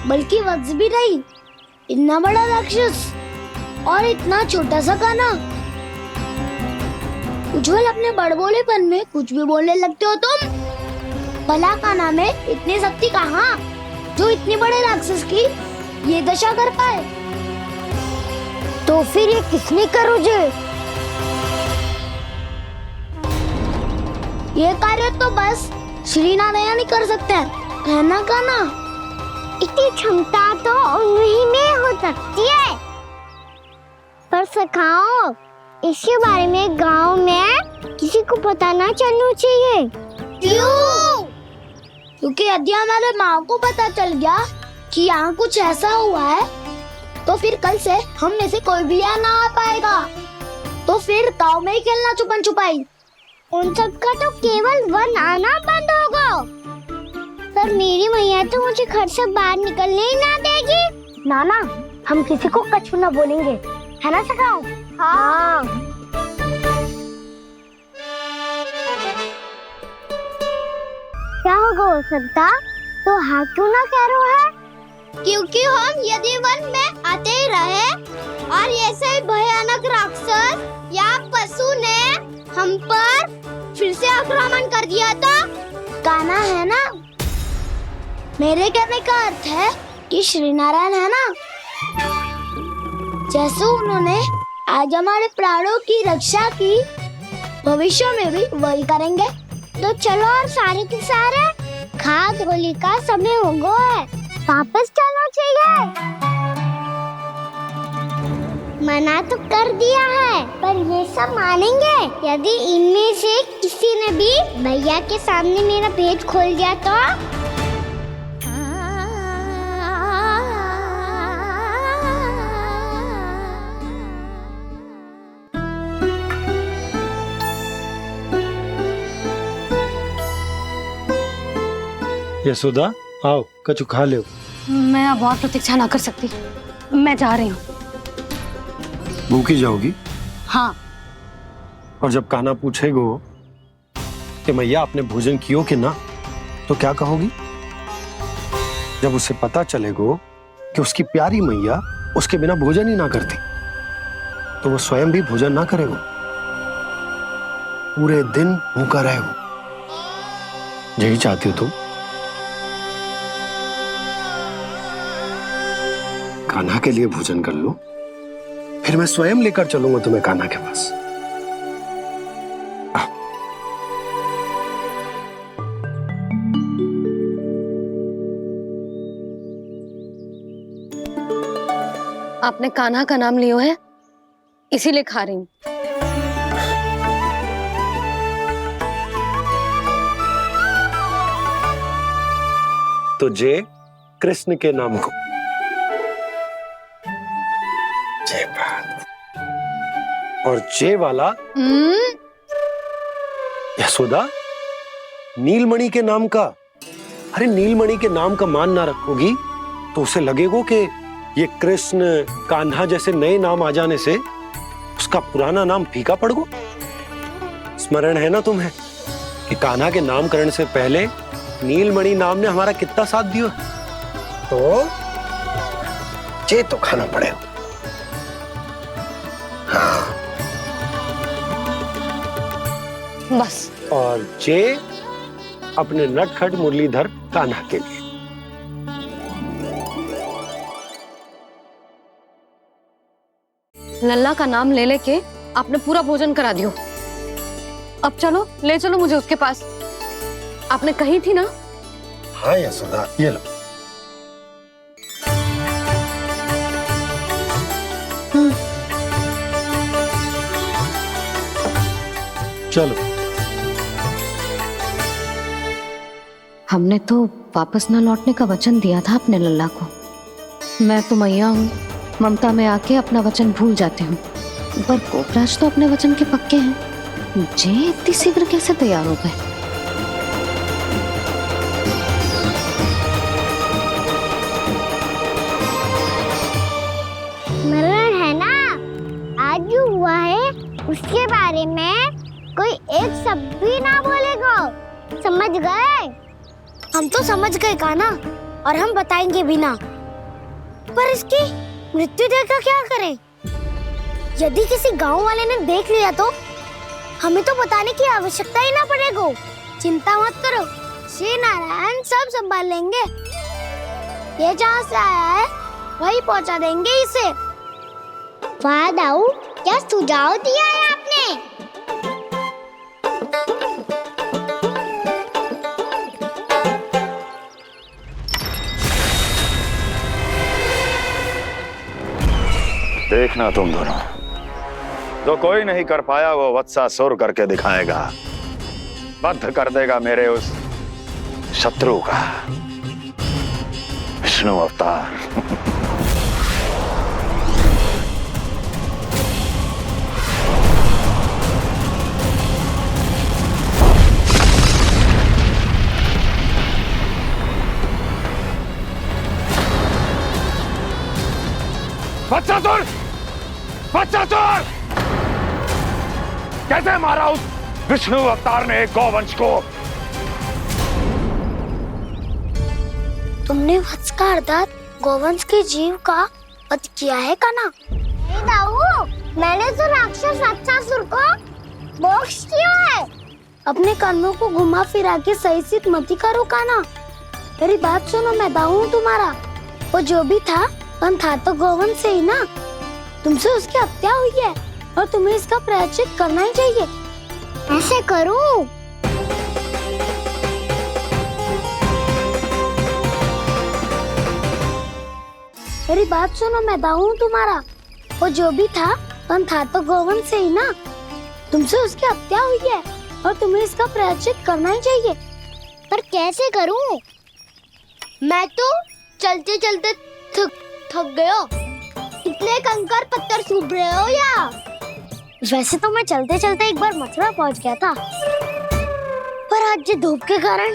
बल्कि वज्र भी नहीं। इतना बड़ा राक्षस और इतना छोटा सा कान्हा। उज्जवल, अपने बड़बोलेपन में कुछ भी बोलने लगते हो तुम। भला कान्हा में इतनी शक्ति कहाँ जो इतने बड़े राक्षस की ये दशा कर पाए? तो फिर ये किसने करो जे? ये कार्य तो बस श्री नारायण ही कर सकते हैं, है ना कान्हा? इतनी क्षमता तो उन्हीं में हो सकती है, पर सखाओ इसके बारे में गांव में किसी को पता ना चलना चाहिए। क्यों? क्योंकि यदि हमारे माँ को पता चल गया कि यहाँ कुछ ऐसा हुआ है, तो फिर कल से हम में से कोई भी यहाँ ना आ पाएगा। तो फिर गाँव में ही खेलना छुपन छुपाई। उन सबका तो केवल वन आना बंद होगा, पर मेरी मैया तो मुझे घर से बाहर निकलने ही ना देगी। नाना, हम किसी को कछु ना बोलेंगे, है ना सखाओ? हाँ। क्या होगा हो सकता? तो हाँ क्यों ना कह रहा है? क्योंकि हम यदि वन में आते ही रहे और ऐसे भयानक राक्षस या पशु ने हम पर फिर से आक्रमण कर दिया तो? कान्हा, है ना? मेरे कहने का अर्थ है कि श्री नारायण, है ना? जैसे उन्होंने आज हमारे प्राणों की रक्षा की, भविष्य में भी वही करेंगे। तो चलो और सारे के सारे खाद होली का समय हो गया है, वापस चलना चाहिए। मना तो कर दिया है, पर ये सब मानेंगे यदि इनमें से किसी ने भी भैया के सामने मेरा पेट खोल दिया तो? यशोदा, आओ कछु खा लो। मैं अब और प्रतीक्षा ना कर सकती, मैं जा रही हूँ। भूखी जाओगी? हाँ। और जब कान्हा पूछेगो कि मैया आपने भोजन कियो कि ना, तो क्या कहोगी? जब उसे पता चलेगो कि उसकी प्यारी मैया उसके बिना भोजन ही ना करती, तो वो स्वयं भी भोजन ना करेगो, पूरे दिन भूखा रहेगो। यही चाहती हो तुम? कान्हा के लिए भोजन कर लो, फिर मैं स्वयं लेकर चलूंगा तुम्हें कान्हा के पास। आपने कान्हा का नाम लियो है, इसीलिए खा रही हूँ। तो जय कृष्ण के नाम को। जय बात। और जय वाला यशोदा, नीलमणि के नाम का। अरे नीलमणि के नाम का मान ना रखोगी तो उसे लगेगा कि ये कृष्ण कान्हा जैसे नए नाम आ जाने से उसका पुराना नाम फीका पड़ गो। स्मरण है ना तुम्हें कि कान्हा के नामकरण से पहले नीलमणि नाम ने हमारा कितना साथ दिया? तो जे तो खाना पड़ेगा। हाँ। बस। और जे अपने नटखट मुरलीधर कान्हा के लिए। लल्ला का नाम ले लेके आपने पूरा भोजन करा दियो। अब चलो, ले चलो मुझे उसके पास। आपने कही थी ना? हाँ यशोदा, ये लो। चलो। हमने तो वापस न लौटने का वचन दिया था अपने लल्ला को। मैं तो मैया हूँ, ममता में आके अपना वचन भूल जाती हूँ, पर गोपराज तो अपने वचन के पक्के हैं। जे इतनी शीघ्र कैसे तैयार हो गए? मरण है ना, आज जो हुआ है उसके बारे में कोई एक शब्द भी ना बोलेगा, समझ गए? हम तो समझ गए कान्हा, और हम बताएंगे भी ना। पर इसकी मृत्यु देखकर क्या करें? यदि किसी गांव वाले ने देख लिया तो हमें तो बताने की आवश्यकता ही ना पड़ेगा। चिंता मत करो, श्री नारायण सब संभाल लेंगे। ये जहाँ से आया है वही पहुँचा देंगे इसे। वाह दाऊ, क्या सुझाव दिया है आपने। देखना तुम दोनों, जो कोई नहीं कर पाया वो वत्सासुर करके दिखाएगा, बद्ध कर देगा मेरे उस शत्रु का विष्णु अवतार। वत्सासुर! वत्सासुर! कैसे मारा उस विष्णु अवतार ने गौवंश को? तुमने वत्स का अर्थात गौवंश के जीव का वध किया है काना? नहीं दाऊ, मैंने तो राक्षस वत्सासुर को मोक्ष दिया है। अपने कर्मों को घुमा फिरा के सही सिद्ध मत करो काना। मेरी बात सुनो, मैं दाऊ हूँ तुम्हारा। वो जो भी था पर था तो गौवंश से ही ना। तुमसे उसकी हत्या हुई है और तुम्हें इसका प्रायश्चित करना ही चाहिए। ऐसे करूं? मेरी बात सुनो, मैं दाऊ हूँ तुम्हारा। वो जो भी था पर था तो गौवंश से ही ना। तुमसे उसकी हत्या हुई है और तुम्हें इसका प्रायश्चित करना ही चाहिए। पर कैसे करूं? मैं तो चलते चलते थक गयो। इतने कंकर पत्थर सूख रहे हो या? वैसे तो मैं चलते चलते एक बार मथुरा पहुंच गया था, पर आज ये धूप के कारण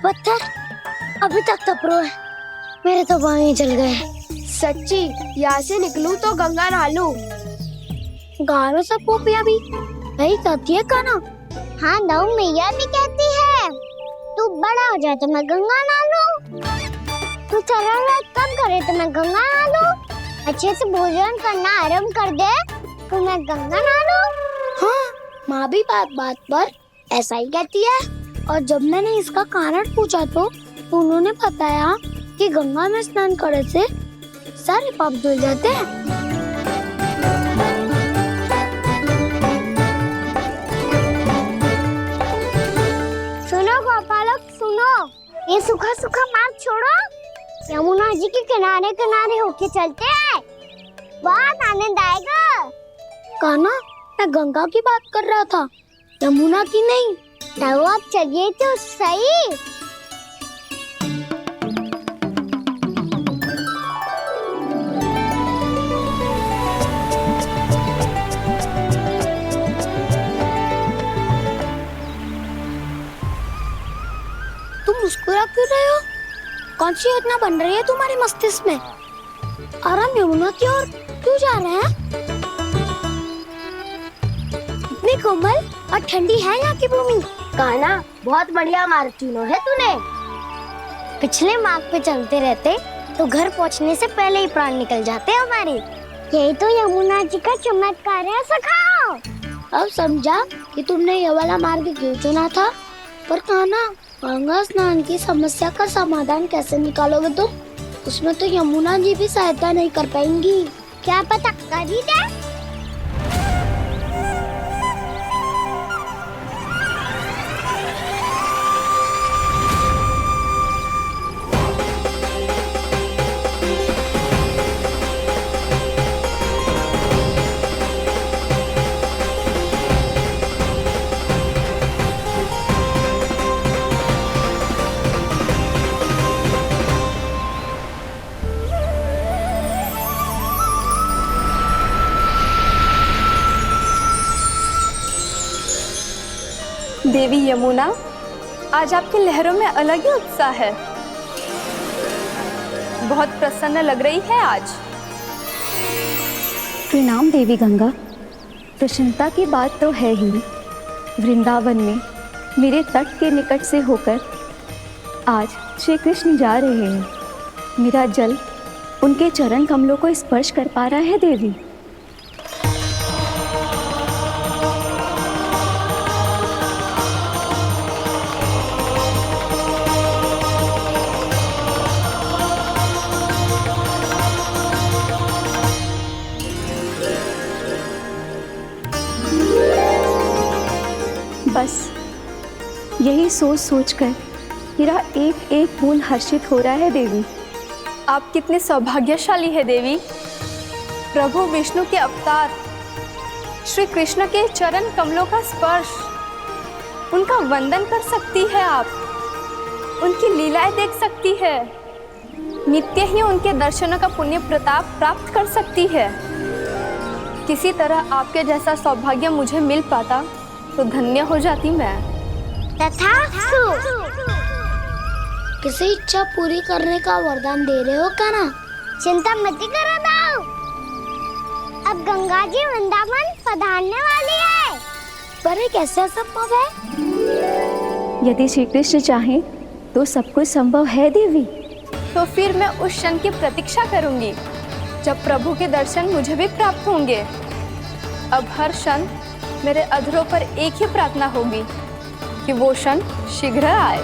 पत्थर अभी तक तप रहे हैं। मेरे तो पाँव ही जल गए। सच्ची, यहाँ से निकलूं तो गंगा नहा लूं। गालों से पोपिया भी वही कहती है काना। हाँ दाऊ मैया भी कहती है, तू बड़ा हो जाए तो मैं गंगा नहा लूं, तू चरण व्रत कब करे तो मैं गंगा नहा लूं, अच्छे से भोजन करना आरंभ कर दे तो मैं गंगा नहा लूं। हाँ, माँ भी बात बात पर ऐसा ही कहती है। और जब मैंने इसका कारण पूछा तो उन्होंने बताया कि गंगा में स्नान करने से सारे पाप धुल जाते हैं। सुनो गोपालक सुनो, ये सूखा सूखा मार्ग छोड़ो, यमुना जी के किनारे किनारे होके चलते हैं, बहुत आनंद आएगा। काना, मैं गंगा की बात कर रहा था, यमुना की नहीं। तो आप चलिए तो सही। तुम मुस्कुरा क्यों रहे हो? कौन सी योजना बन रही है तुम्हारे मस्तिष्क में? और हम यमुना की ओर क्यों जा रहे हैं? इतनी कोमल और ठंडी है यहाँ की भूमि। काना, बहुत बढ़िया मार्ग चुनो है तूने। पिछले मार्ग पे चलते रहते तो घर पहुँचने से पहले ही प्राण निकल जाते हमारे। यही तो यमुना जी का चमत्कार है सखाओ। अब समझा कि तुमने ये वाला मार्ग क्यों चुना था। पर काना, गंगा स्नान की समस्या का समाधान कैसे निकालोगे तुम? उसमें तो यमुना जी भी सहायता नहीं कर पाएंगी। क्या पता कर ही दे। देवी यमुना, आज आपकी लहरों में अलग ही उत्साह है। बहुत प्रसन्न लग रही है आज। प्रणाम देवी गंगा। प्रसन्नता की बात तो है ही। वृंदावन में मेरे तट के निकट से होकर आज श्री कृष्ण जा रहे हैं। मेरा जल उनके चरण कमलों को स्पर्श कर पा रहा है देवी। बस यही सोच सोचकर मेरा एक एक मूल हर्षित हो रहा है देवी। आप कितने सौभाग्यशाली है देवी। प्रभु विष्णु के अवतार श्री कृष्ण के चरण कमलों का स्पर्श, उनका वंदन कर सकती है आप, उनकी लीलाएं देख सकती है, नित्य ही उनके दर्शनों का पुण्य प्रताप प्राप्त कर सकती है। किसी तरह आपके जैसा सौभाग्य मुझे मिल पाता तो धन्य हो जाती मैं। तथास्तु। किसी इच्छा पूरी करने का वरदान दे रहे हो कान्हा? चिंता मत करो दाऊ, अब गंगा जी वृंदावन पधारने वाली है। पर ये कैसे संभव है? यदि श्री कृष्ण चाहे तो सब कुछ संभव है देवी। तो फिर मैं उस क्षण की प्रतीक्षा करूंगी जब प्रभु के दर्शन मुझे भी प्राप्त होंगे। अब हर क्षण मेरे अधरों पर एक ही प्रार्थना होगी कि वो क्षण शीघ्र आए।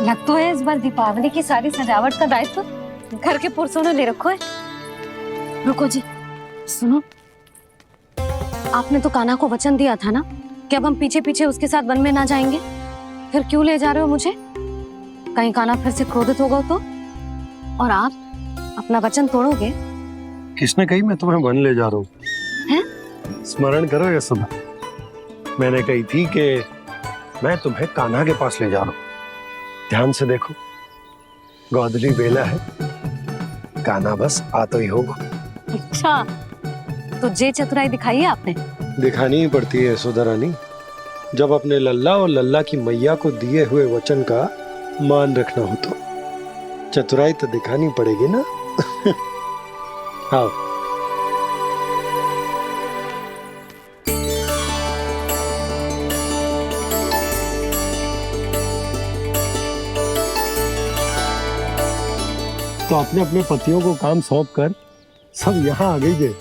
लगता है इस बार दीपावली की सारी सजावट का दायित्व घर के पुरुषों ने ले रखो है। रुको जी, सुनो, आपने तो कान्हा को वचन दिया था ना कि अब हम पीछे पीछे उसके साथ वन में ना जाएंगे, फिर क्यों ले जा रहे हो मुझे? कहीं कान्हा फिर से क्रोधित होगा तो? और आप अपना वचन तोड़ोगे? किसने कही मैं तुम्हें वन ले जा रहा हूँ? हैं? स्मरण करो यशोदा, मैंने कही थी कि मैं तुम्हें कान्हा के पास ले जा रहा हूँ। ध्यान से देखो, गोदली बेला है, कान्हा बस आता ही होगा। अच्छा, तो जे चतुराई दिखाई है आपने? दिखानी ही पड़ती है यशोदा रानी, जब अपने लल्ला और लल्ला की मैया को दिए हुए वचन का मान रखना हो तो चतुराई तो दिखानी पड़ेगी ना। आओ। तो अपने अपने पतियों को काम सौंप कर सब यहाँ आ गई है।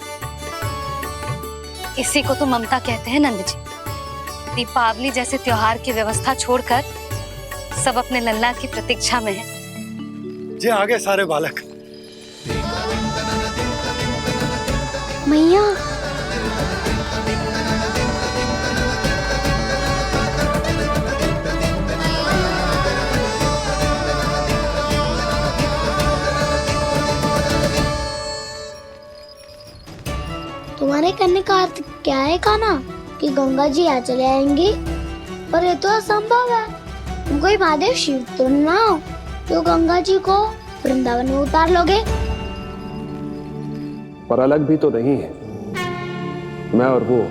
इसी को तो ममता कहते हैं नंद जी। दीपावली जैसे त्योहार की व्यवस्था छोड़कर सब अपने लल्ला की प्रतीक्षा में हैं। जे आगे सारे बालक। मैया, तुम्हारे कहने का अर्थ क्या है कान्हा? कि गंगा जी यहाँ चले आएंगी? पर ये तो असंभव है। तुम कोई महादेव शिव तो ना हो तो गंगा जी को वृंदावन में उतार लोगे? पर अलग भी तो नहीं है। मैं और वो,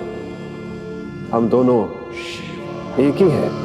हम दोनों एक ही हैं।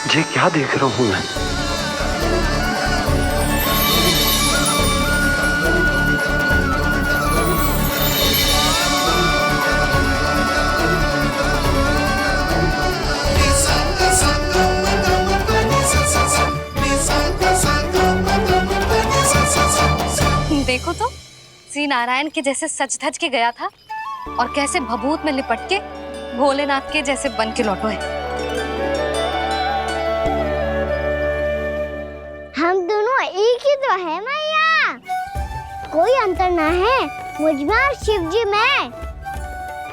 ये क्या देख रहा हूँ मैं? देखो तो, श्री नारायण के जैसे सज धज के गया था और कैसे भभूत में लिपट के भोलेनाथ के जैसे बन के लौटो है। हम दोनों एक ही तो है मैया, कोई अंतर ना है। मुझमें और शिव जी में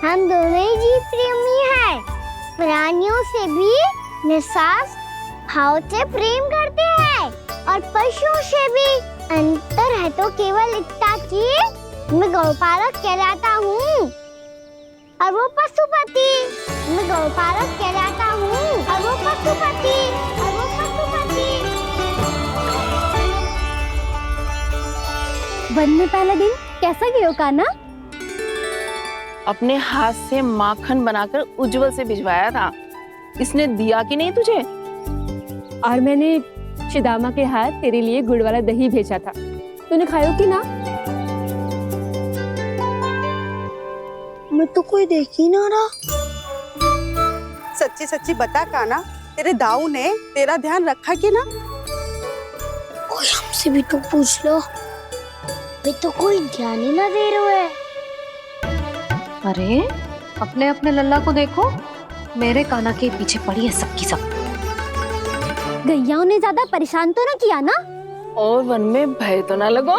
हम दोनों ही जीव प्रेमी हैं। प्राणियों से भी निस्वार्थ भाव से प्रेम करते हैं और पशुओं से भी। अंतर है तो केवल इतना कि मैं गौपालक कहलाता हूँ और वो पशुपति। मैं गौपालक कहलाता हूँ और वो पशुपति। वन में पहला दिन कैसा गया कान्हा? अपने हाथ से माखन बनाकर उज्जवल से भिजवाया था। इसने दिया कि नहीं तुझे? और मैंने शिदामा के हाथ तेरे लिए गुड़ वाला दही भेजा था, तूने खाया कि ना? मैं तो कोई देख ही ना रहा। सच्ची सच्ची बता कान्हा, तेरे दाऊ ने तेरा ध्यान रखा कि ना? कोई हमसे भी तो पूछ लो। मैं तो कोई ध्यान ही ना दे रहा है। अरे अपने अपने लल्ला को देखो, मेरे कान्हा के पीछे पड़ी है सबकी सब। गैयाओं ने ज्यादा परेशान तो ना किया ना? और वन में भय तो ना लगो?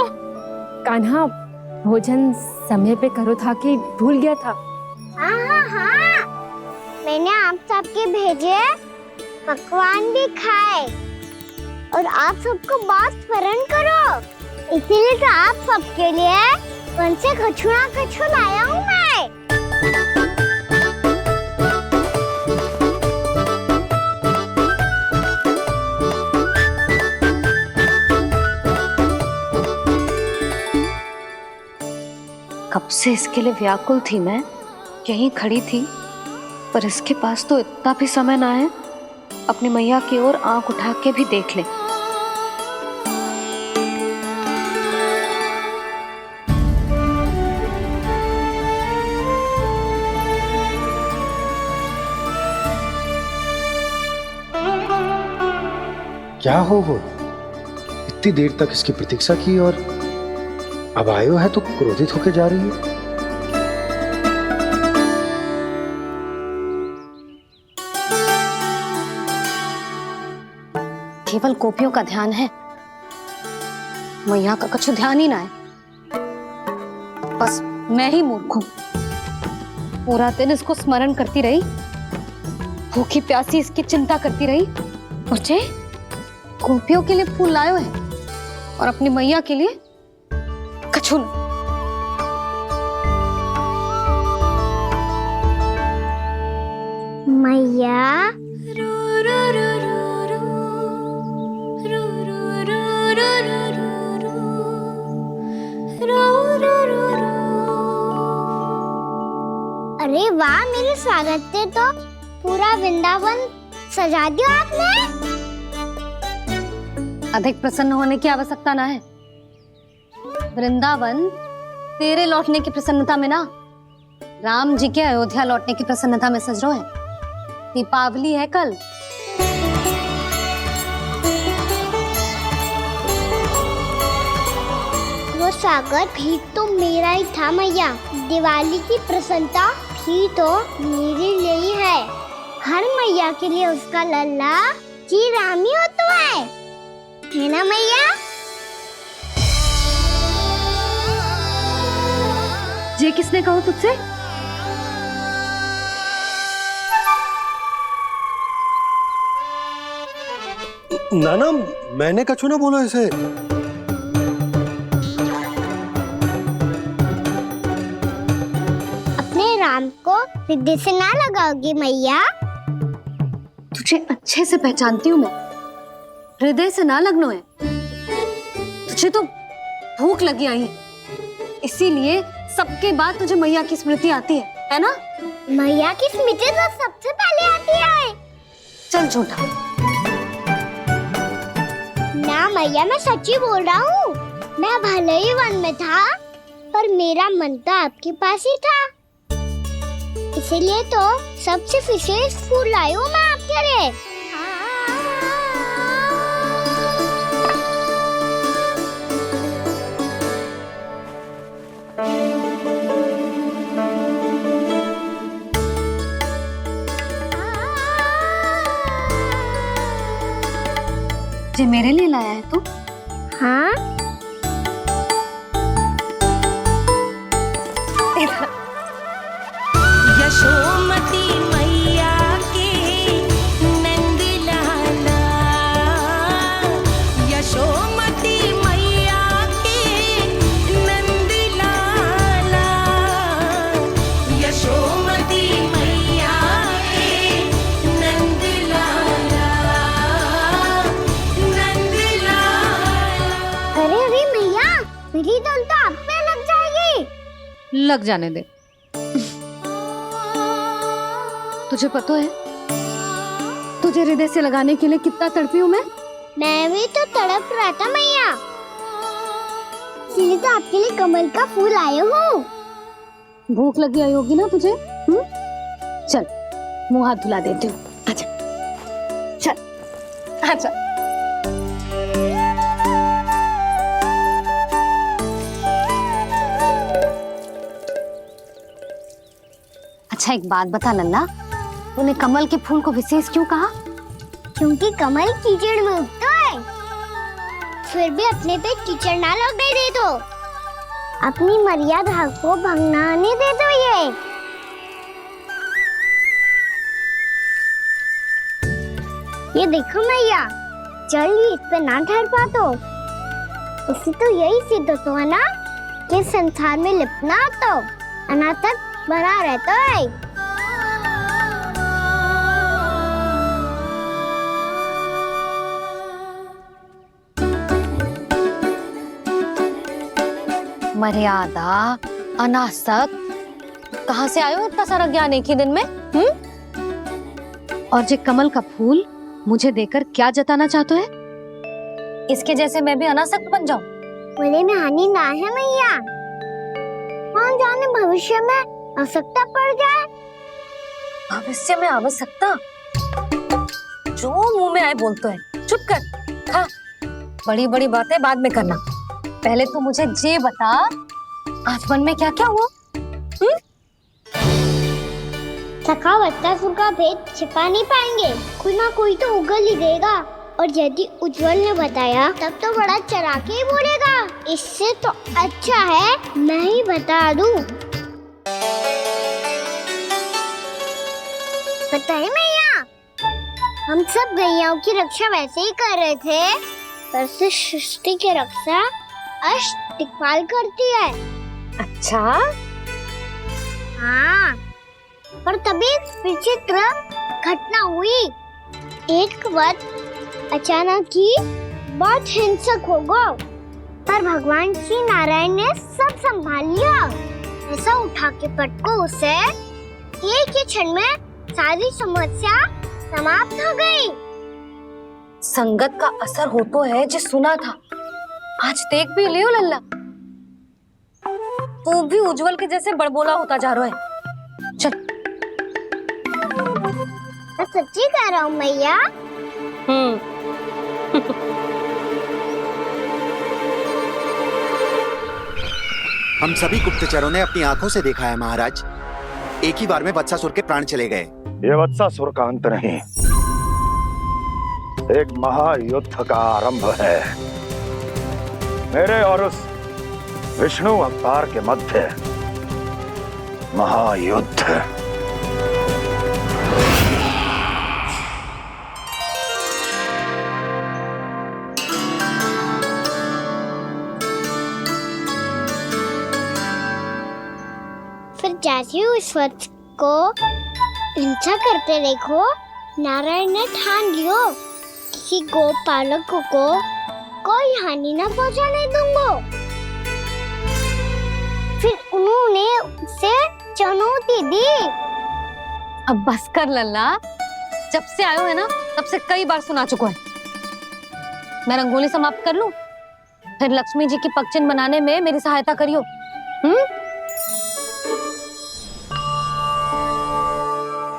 कान्हा भोजन समय पे करो था कि भूल गया था? हाँ, मैंने आप सबके भेजे पकवान भी खाए और आप सबको बात स्मरण करो, इसीलिए तो आप सबके लिए वन से कछुआ लाया हूँ मैं। कब से इसके लिए व्याकुल थी मैं, यहीं खड़ी थी, पर इसके पास तो इतना भी समय ना है अपनी मैया की ओर आंख उठा के भी देख ले। क्या हो इतनी देर तक इसकी प्रतीक्षा की और अब आयो है तो क्रोधित होके जा रही है। केवल गोपियों का ध्यान है, मैया का कुछ ध्यान ही ना है। बस मैं ही मूर्ख हूं, पूरा दिन इसको स्मरण करती रही, भूखी प्यासी इसकी चिंता करती रही, और जे गोपियों के लिए फूल लायो है और अपनी मैया के लिए कछु न। मैया अरे वाह, मेरे स्वागत से तो पूरा वृंदावन सजा दिया आपने। अधिक प्रसन्न होने की आवश्यकता ना है। वृंदावन तेरे लौटने की प्रसन्नता में ना, राम जी के अयोध्या लौटने की प्रसन्नता में सज रहे हैं। दीपावली है कल। वो स्वागत भी तो मेरा ही था मैया। दिवाली की प्रसन्नता भी तो मेरे लिए ही है। हर मैया के लिए उसका लल्ला जी राम ही होता है ना मैया? ये किसने कहा तुझसे? नाना, मैंने कछु ना बोला इसे। अपने राम को हृदय से ना लगाओगी मैया? तुझे अच्छे से पहचानती हूँ मैं, हृदय से ना लगनो है। तुझे तो भूख लगी आई है, इसीलिए सबके बाद तुझे मैया की स्मृति आती है ना? मैया की स्मृति तो सबसे पहले आती है। चल झूठा। ना मैया, मैं सच्ची बोल रहा हूँ। मैं भले ही वन में था, पर मेरा मन तो आपके पास ही था। इसीलिए तो सबसे विशेष फूल लाई हूँ मैं आपके लिए। ये मेरे लिए लाया है तू? हाँ। बोल तो आप पे लग जाएगी। लग जाने दे। तुझे पता है तुझे हृदय से लगाने के लिए कितना तड़पी हूँ मैं भी तो तड़प रहा था मैया, इसलिए तो आपके लिए कमल का फूल आए हूँ। भूख लगी आई होगी ना तुझे? चल मुंह हाथ धुला देती हूँ। आजा चल आजा। अच्छा एक बात बता लल्ला, तूने कमल के फूल को विशेष क्यों कहा? क्योंकि कमल कीचड़ में उगता है, फिर भी अपने पे कीचड़ ना लगने दे दो, अपनी मर्यादा को भंगना नहीं दे दो। ये देखो मैया, जल भी इस पे ना ठहर पा तो उससे तो यही सिद्ध होता है ना कि संसार में लिपना तो अनाथ तक बना रहता है। मर्यादा, अनासक, कहाँ से आयो इतना सारा ज्ञान एक ही दिन में? और जे कमल का फूल मुझे देकर क्या जताना चाहते है? इसके जैसे मैं भी अनासक्त बन जाऊं? बोले में हानि ना है मैया, कौन जाने भविष्य में आवश्यकता पड़ जाए। भविष्य में आवश्यकता? जो मुंह में आए बोलते हैं। चुप कर, खा। बड़ी बड़ी बातें बाद में करना, पहले तो मुझे ये बता आज मन में क्या क्या हुआ? सखा बत्तासुर का भेद छिपा नहीं पाएंगे, कोई ना कोई तो उगल ही देगा, और यदि उज्जवल ने बताया तब तो बड़ा चढ़ा के ही बोलेगा। इससे तो अच्छा है मैं ही बता दूं। पता है मैया, हम सब गैयाओं की रक्षा वैसे ही कर रहे थे, पर से सृष्टि की रक्षा अष्ट दिक्पाल करती है। अच्छा? हाँ, पर तभी विचित्र घटना हुई। एक वक्त अचानक ही बहुत हिंसक हो गया, पर भगवान श्री नारायण ने सब संभाल लिया। ऐसा उठा के पटको उसे, एक ही क्षण में सारी समस्या समाप्त हो गई। संगत का असर हो तो है जो सुना था, आज देख भी लियो लल्ला, तू भी उज्जवल के जैसे बड़बोला होता जा रहा है। चल। मैं सच्ची कह रहा हूँ मैया। हम सभी गुप्तचरों ने अपनी आंखों से देखा है महाराज, एक ही बार में वत्सासुर के प्राण चले गए। ये वत्सासुर का अंत नहीं, एक महायुद्ध का आरंभ है। मेरे और उस विष्णु अवतार के मध्य महायुद्ध। फिर जैसे ही उस वत्स को हिंसा करते देखो, नारायण ने ठान लियो किसी गोपालक को कोई हानि न पहुंचाने दूंगा। फिर उन्होंने उसे चुनौती दी। अब बस कर लल्ला, जब से आयो है ना तब से कई बार सुना चुका है। मैं रंगोली समाप्त कर लूं, फिर लक्ष्मी जी की पगचिन बनाने में मेरी सहायता करियो।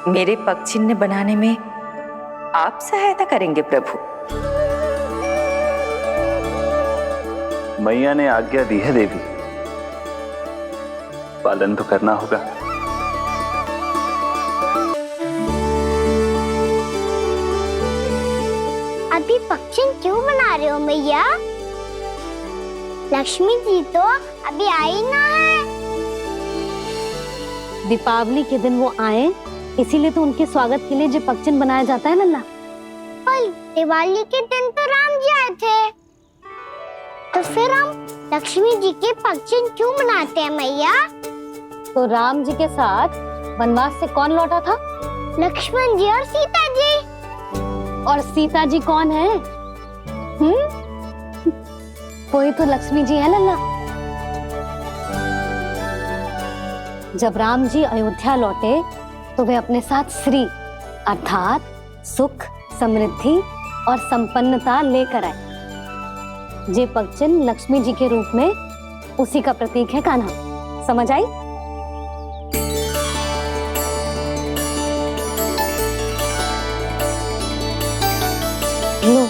मेरे पगचिन्ह बनाने में आप सहायता करेंगे प्रभु? मैया ने आज्ञा दी है देवी, पालन तो करना होगा। अभी पगचिन क्यों बना रहे हो मैया? लक्ष्मी जी तो अभी आई ना है। दीपावली के दिन वो आए, इसीलिए तो उनके स्वागत के लिए जो पगचिन बनाया जाता है लल्ला। पर दिवाली के दिन तो राम जी आए थे, तो फिर हम लक्ष्मी जी के पगचिन क्यों बनाते हैं मैया? तो राम जी के साथ वनवास से कौन लौटा था? लक्ष्मण जी और सीता जी। और सीता जी कौन है? कोई तो लक्ष्मी जी है लल्ला। जब राम जी अयोध्या लौटे तो वे अपने साथ श्री अर्थात सुख, समृद्धि और संपन्नता लेकर आए। ये पगचिन्ह लक्ष्मी जी के रूप में उसी का प्रतीक है कान्हा। समझ आई? लो,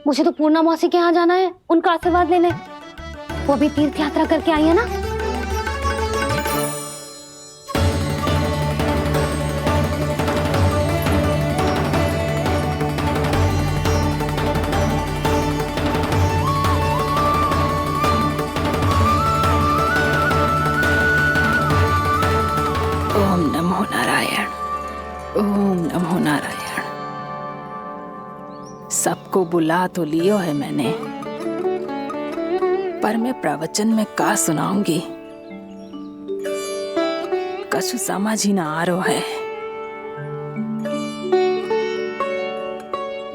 मुझे तो पूर्णा मौसी के यहाँ जाना है उनका आशीर्वाद लेने। वो भी तीर्थ यात्रा करके आई है ना। ओम नमो नारायण, ओम नमो नारायण। सबको बुला तो लियो है मैंने, पर मैं प्रवचन में का सुनाऊंगी, कछु समझ ही ना आ रहा है।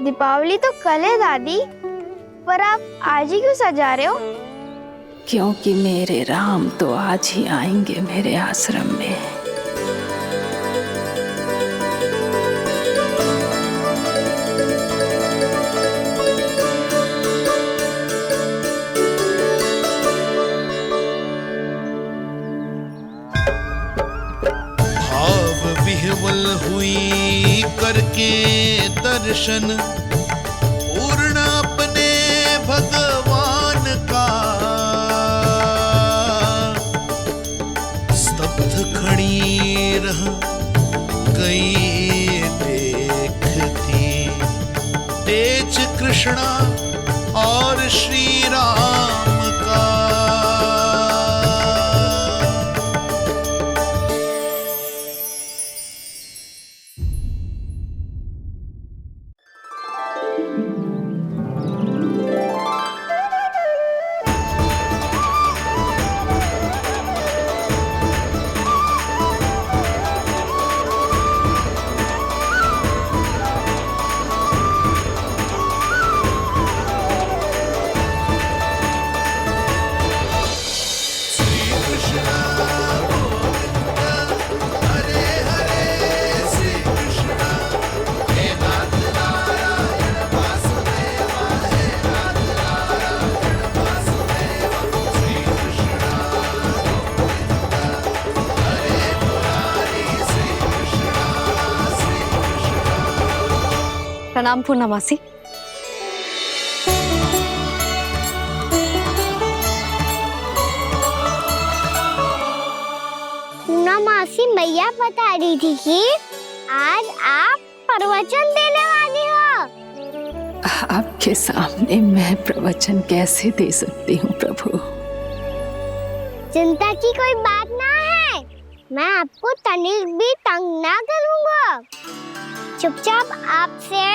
दीपावली तो कल है दादी, पर आप आज ही क्यों सजा रहे हो? क्योंकि मेरे राम तो आज ही आएंगे मेरे आश्रम में। विह्वल हुई करके दर्शन, पूर्ण अपने भगवान का, स्तब्ध खड़ी रह गई देखती, तेज कृष्णा और श्री राम का। प्रणाम पूर्णा मौसी। पूर्णा मौसी मैया बता रही थी कि आज आप प्रवचन देने वाली हो। आपके सामने मैं प्रवचन कैसे दे सकती हूँ प्रभु? चिंता की कोई बात ना है, मैं आपको तनिक भी तंग ना करूँगा। चुपचाप आपसे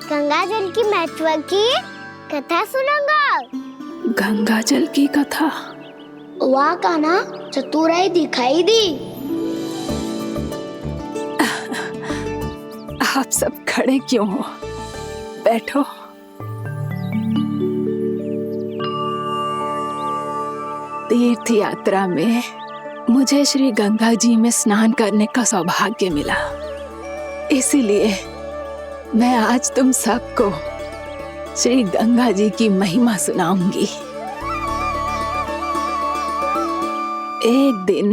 गंगा जल की महत्व की कथा सुनूंगा। गंगा जल की कथा? वाह कान्हा, चतुराई दिखाई दी। आप सब खड़े क्यों हो? बैठो। तीर्थ यात्रा में मुझे श्री गंगा जी में स्नान करने का सौभाग्य मिला, इसीलिए मैं आज तुम सबको श्री गंगा जी की महिमा सुनाऊंगी। एक दिन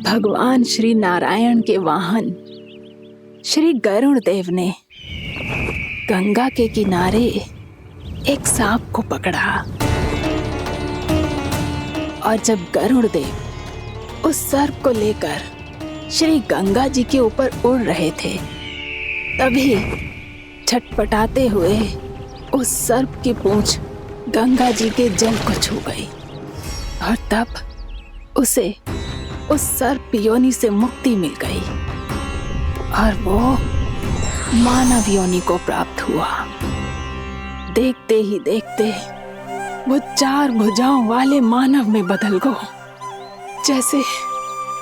भगवान श्री नारायण के वाहन श्री गरुड़ देव ने गंगा के किनारे एक सांप को पकड़ा, और जब गरुड़ देव उस सर्प को लेकर श्री गंगा जी के ऊपर उड़ रहे थे, तभी छटपटाते हुए उस सर्प की पूंछ गंगा जी के जल को छू गई, और तब उसे उस सर्प योनि से मुक्ति मिल गई और वो मानव योनि को प्राप्त हुआ। देखते ही देखते वो 4 भुजाओं वाले मानव में बदल गो, जैसे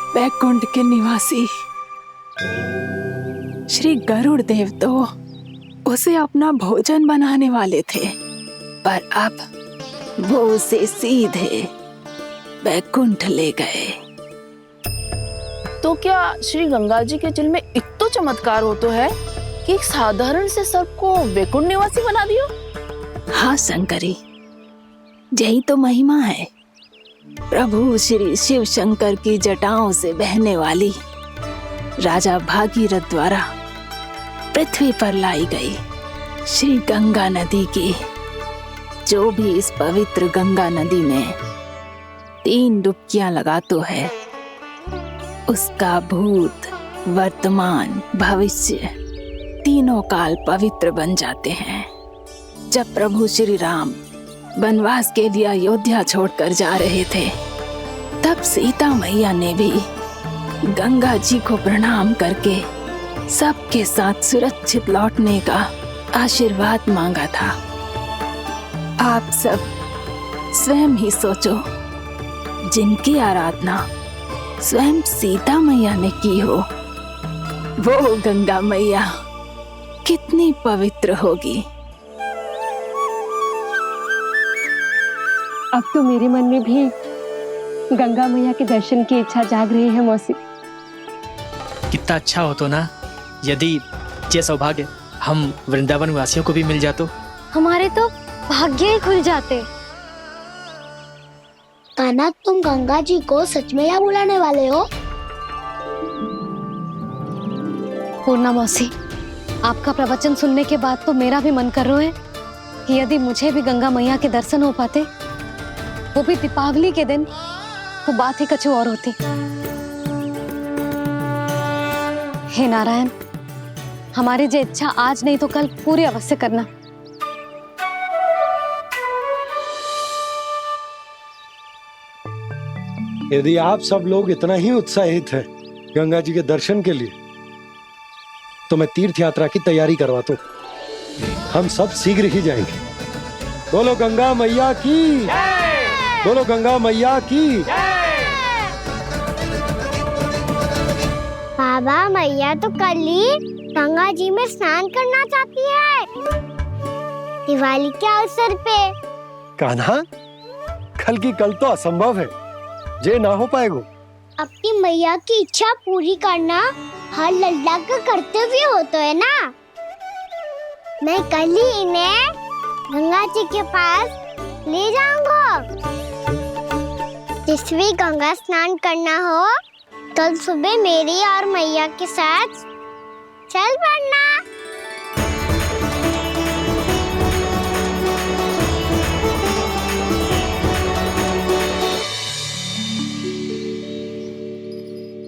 बैकुंठ के निवासी। श्री गरुड़ देव तो उसे अपना भोजन बनाने वाले थे, पर अब वो उसे सीधे बैकुंठ ले गए। तो क्या श्री गंगा जी के चिल में इतना चमत्कार हो तो है कि एक साधारण से सर्प को वैकुंठ निवासी बना दियो? हाँ शंकरी, यही तो महिमा है। प्रभु श्री शिव शंकर की जटाओं से बहने वाली राजा भागीरथ द्वारा पृथ्वी पर लाई गई श्री गंगा नदी की, जो भी इस पवित्र गंगा नदी में 3 डुबकियां लगातो है, उसका भूत, वर्तमान, भविष्य तीनों काल पवित्र बन जाते हैं। जब प्रभु श्री राम वनवास के लिए अयोध्या छोड़कर जा रहे थे, तब सीता मैया ने भी गंगा जी को प्रणाम करके सबके साथ सुरक्षित लौटने का आशीर्वाद मांगा था। आप सब स्वयं ही सोचो, जिनकी आराधना स्वयं सीता मैया ने की हो, वो गंगा मैया कितनी पवित्र होगी। अब तो मेरे मन में भी गंगा मैया के दर्शन की इच्छा जाग रही है मौसी। कितना अच्छा हो तो ना यदि ये सौभाग्य हम वृंदावन वासियों को भी मिल जातो। हमारे तो भाग्य ही खुल जाते। कान्हा, तुम गंगा जी को सच में यहाँ बुलाने वाले हो? पूर्णा मौसी, आपका प्रवचन सुनने के बाद तो मेरा भी मन कर रहा है कि यदि मुझे भी गंगा मैया के दर्शन हो पाते, वो भी दीपावली के दिन, तो बात ही कुछ और होती। हे नारायण, हमारी जो इच्छा आज नहीं तो कल पूरी अवश्य करना। यदि आप सब लोग इतना ही उत्साहित हैं गंगा जी के दर्शन के लिए, तो मैं तीर्थ यात्रा की तैयारी करवाता हूँ। हम सब शीघ्र ही जाएंगे। बोलो गंगा मैया की, बोलो गंगा मैया की। बाबा, मैया तो कल ही गंगा जी में स्नान करना चाहती है, दिवाली के अवसर पे। कान्हा, कल की कल तो असंभव है, जे ना हो पाएगा। अपनी मैया की इच्छा पूरी करना हर लल्ला का कर्तव्य होता है ना। मैं कल ही इन्हें गंगा जी के पास ले जाऊंगा। जिस भी गंगा स्नान करना हो, कल सुबह मेरी और मैया के साथ चल पड़ना।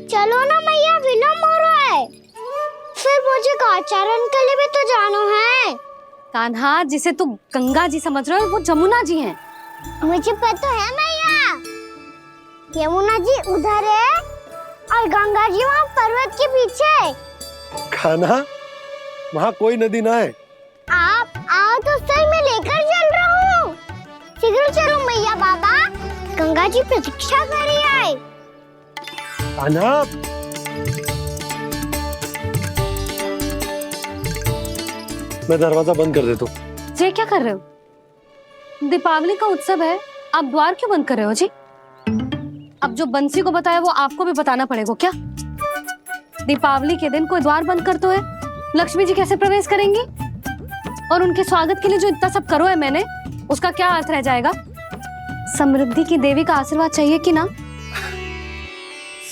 चलो ना मैया, विलम्ब हो रहा है। फिर मुझे गाचारण के लिए भी तो जाना है। कान्हा, जिसे तू गंगा जी समझ रहे हो, वो जमुना जी हैं। मुझे पता है मैया, यमुना जी उधर है और गंगा जी वहाँ पर्वत के पीछे। कान्हा, वहाँ कोई नदी ना है। आप आओ तो सही, मैं लेकर चल रहा हूँ। शीघ्र चलो मैया। बाबा, गंगा जी प्रतीक्षा कर रही है। कान्हा, मैं दरवाजा बंद कर देता हूँ। ये क्या कर रहे हो? दीपावली का उत्सव है, आप द्वार क्यों बंद कर रहे हो जी? अब जो बंसी को बताया वो आपको भी बताना पड़ेगा क्या? दीपावली के दिन कोई द्वार बंद कर तो है, लक्ष्मी जी कैसे प्रवेश करेंगी? और उनके स्वागत के लिए जो इतना सब करो है मैंने, उसका क्या अर्थ रह जाएगा? समृद्धि की देवी का आशीर्वाद चाहिए कि ना?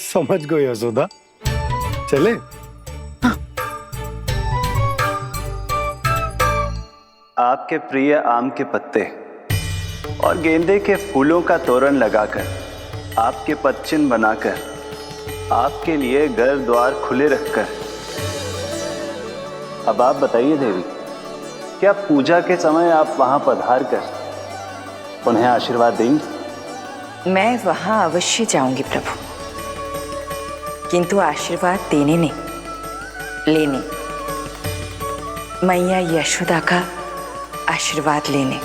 समझ गई यशोदा, चले। आपके प्रिय आम के पत्ते और गेंदे के फूलों का तोरण लगाकर, आपके पदचिन्ह बनाकर, आपके लिए घर द्वार खुले रखकर, अब आप बताइए देवी, क्या पूजा के समय आप वहां पधार कर उन्हें आशीर्वाद देंगी? मैं वहां अवश्य जाऊंगी प्रभु, किंतु आशीर्वाद देने नहीं, लेने, मैया यशोदा का आशीर्वाद लेने।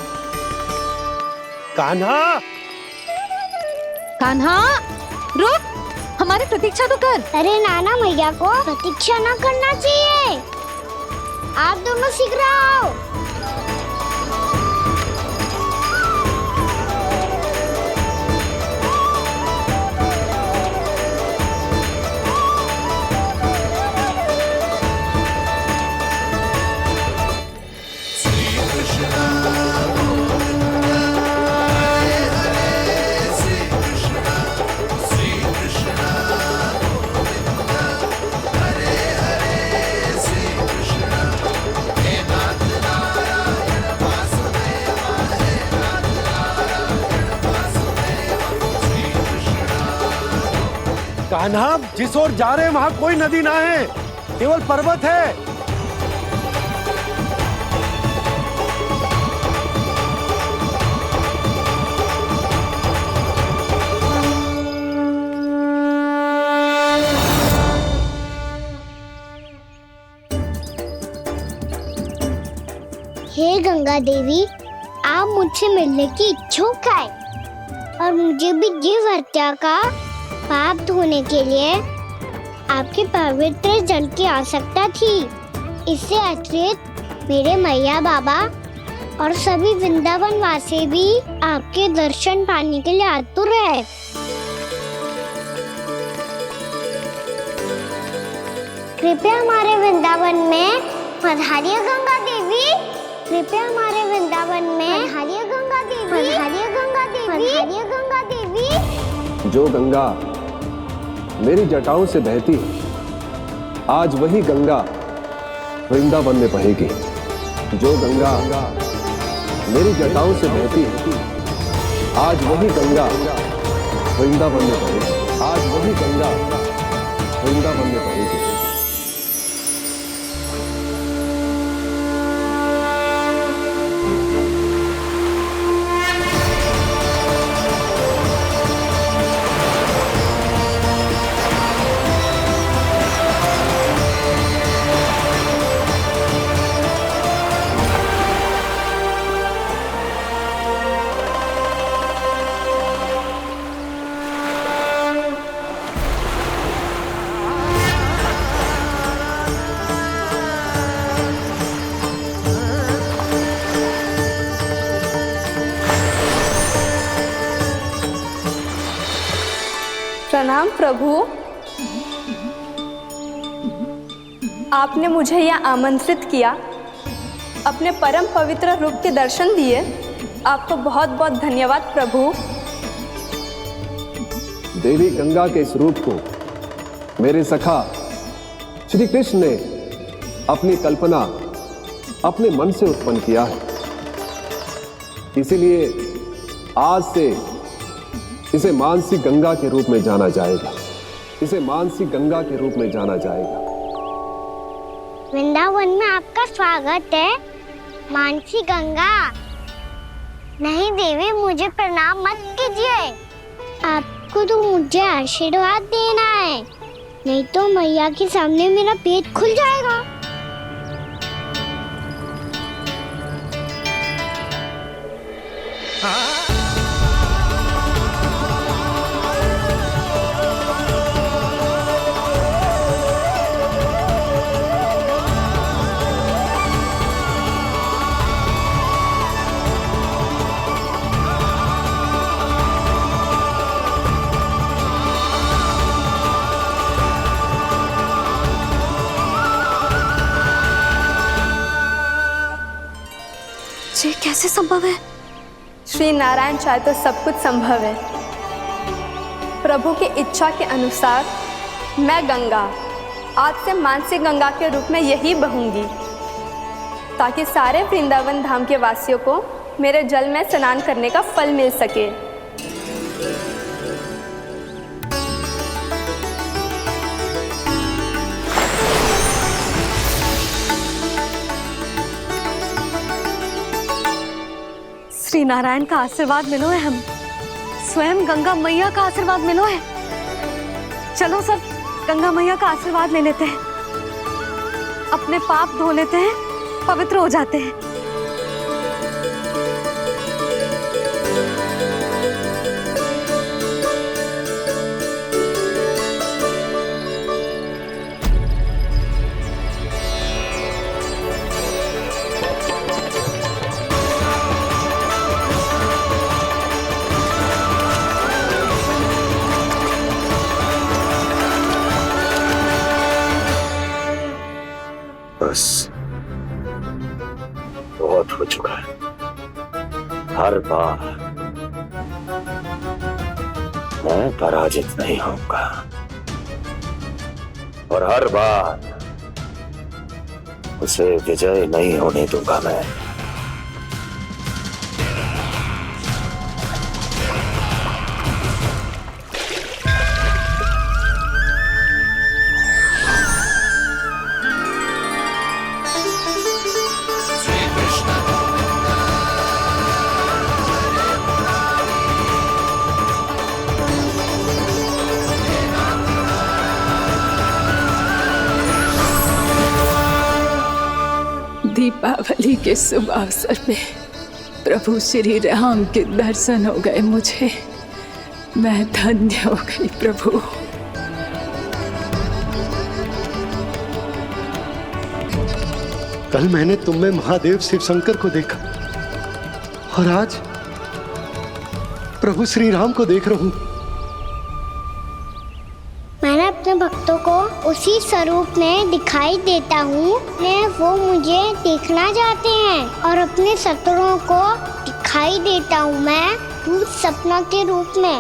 कान्हा, कान्हा, रुक, हमारी प्रतीक्षा तो कर। अरे नाना, मैया को प्रतीक्षा न करना चाहिए। आप दोनों शीघ्र आओ। कान्हा, जिस ओर जा रहे हैं वहां कोई नदी ना है, केवल पर्वत है। हे गंगा देवी, आप मुझसे मिलने की इच्छुक है और मुझे भी जीव हत्या का पाप धोने के लिए आपके पवित्र जल की आवश्यकता थी। इससे अतिरिक्त मेरे मैया बाबा और सभी वृंदावन वासी भी आपके दर्शन पाने के लिए आतुर है। कृपया हमारे वृंदावन में पधारिए गंगा देवी। कृपया हमारे वृंदावन में पधारिए गंगा देवी। पधारिए गंगा देवी। पधारिए गंगा देवी। जो गंगा मेरी जटाओं से बहती है, आज वही गंगा वृंदावन में बहेगी। जो गंगा मेरी जटाओं से बहती है, आज वही गंगा वृंदावन में बहेगी। आज वही गंगा वृंदावन में बहेगी। प्रणाम प्रभु। आपने मुझे यह आमंत्रित किया, अपने परम पवित्र रूप के दर्शन दिए। आपको बहुत बहुत धन्यवाद प्रभु। देवी गंगा के इस रूप को मेरे सखा श्री कृष्ण ने अपनी कल्पना अपने मन से उत्पन्न किया है। इसीलिए आज से इसे मानसी गंगा के रूप में जाना जाएगा। इसे मानसी गंगा के रूप में जाना जाएगा। वृंदावन में आपका स्वागत है मानसी गंगा। नहीं देवी, मुझे प्रणाम मत कीजिए। आपको तो मुझे आशीर्वाद देना है, नहीं तो मैया के सामने मेरा पेट खुल जाएगा। ये कैसे संभव है? श्री नारायण चाहे तो सब कुछ संभव है। प्रभु की इच्छा के अनुसार मैं गंगा आज से मानसी गंगा के रूप में यही बहूंगी, ताकि सारे वृंदावन धाम के वासियों को मेरे जल में स्नान करने का फल मिल सके। श्री नारायण का आशीर्वाद मिलो है, हम स्वयं गंगा मैया का आशीर्वाद मिलो है। चलो सब गंगा मैया का आशीर्वाद ले लेते हैं, अपने पाप धो लेते हैं, पवित्र हो जाते हैं। बस बहुत हो चुका है। हर बार मैं पराजित नहीं होऊंगा और हर बार उसे विजय नहीं होने दूंगा मैं। दीपावली के शुभ अवसर पे प्रभु श्री राम के दर्शन हो गए मुझे। मैं धन्य हो गई प्रभु। कल मैंने तुम में महादेव शिव शंकर को देखा और आज प्रभु श्री राम को देख रहा हूं। मैंने अपने भक्तों को उसी स्वरूप में दिखाई देता हूँ वो मुझे देखना चाहते हैं और अपने शत्रुओं को दिखाई देता हूँ मैं भूत सपना के रूप में।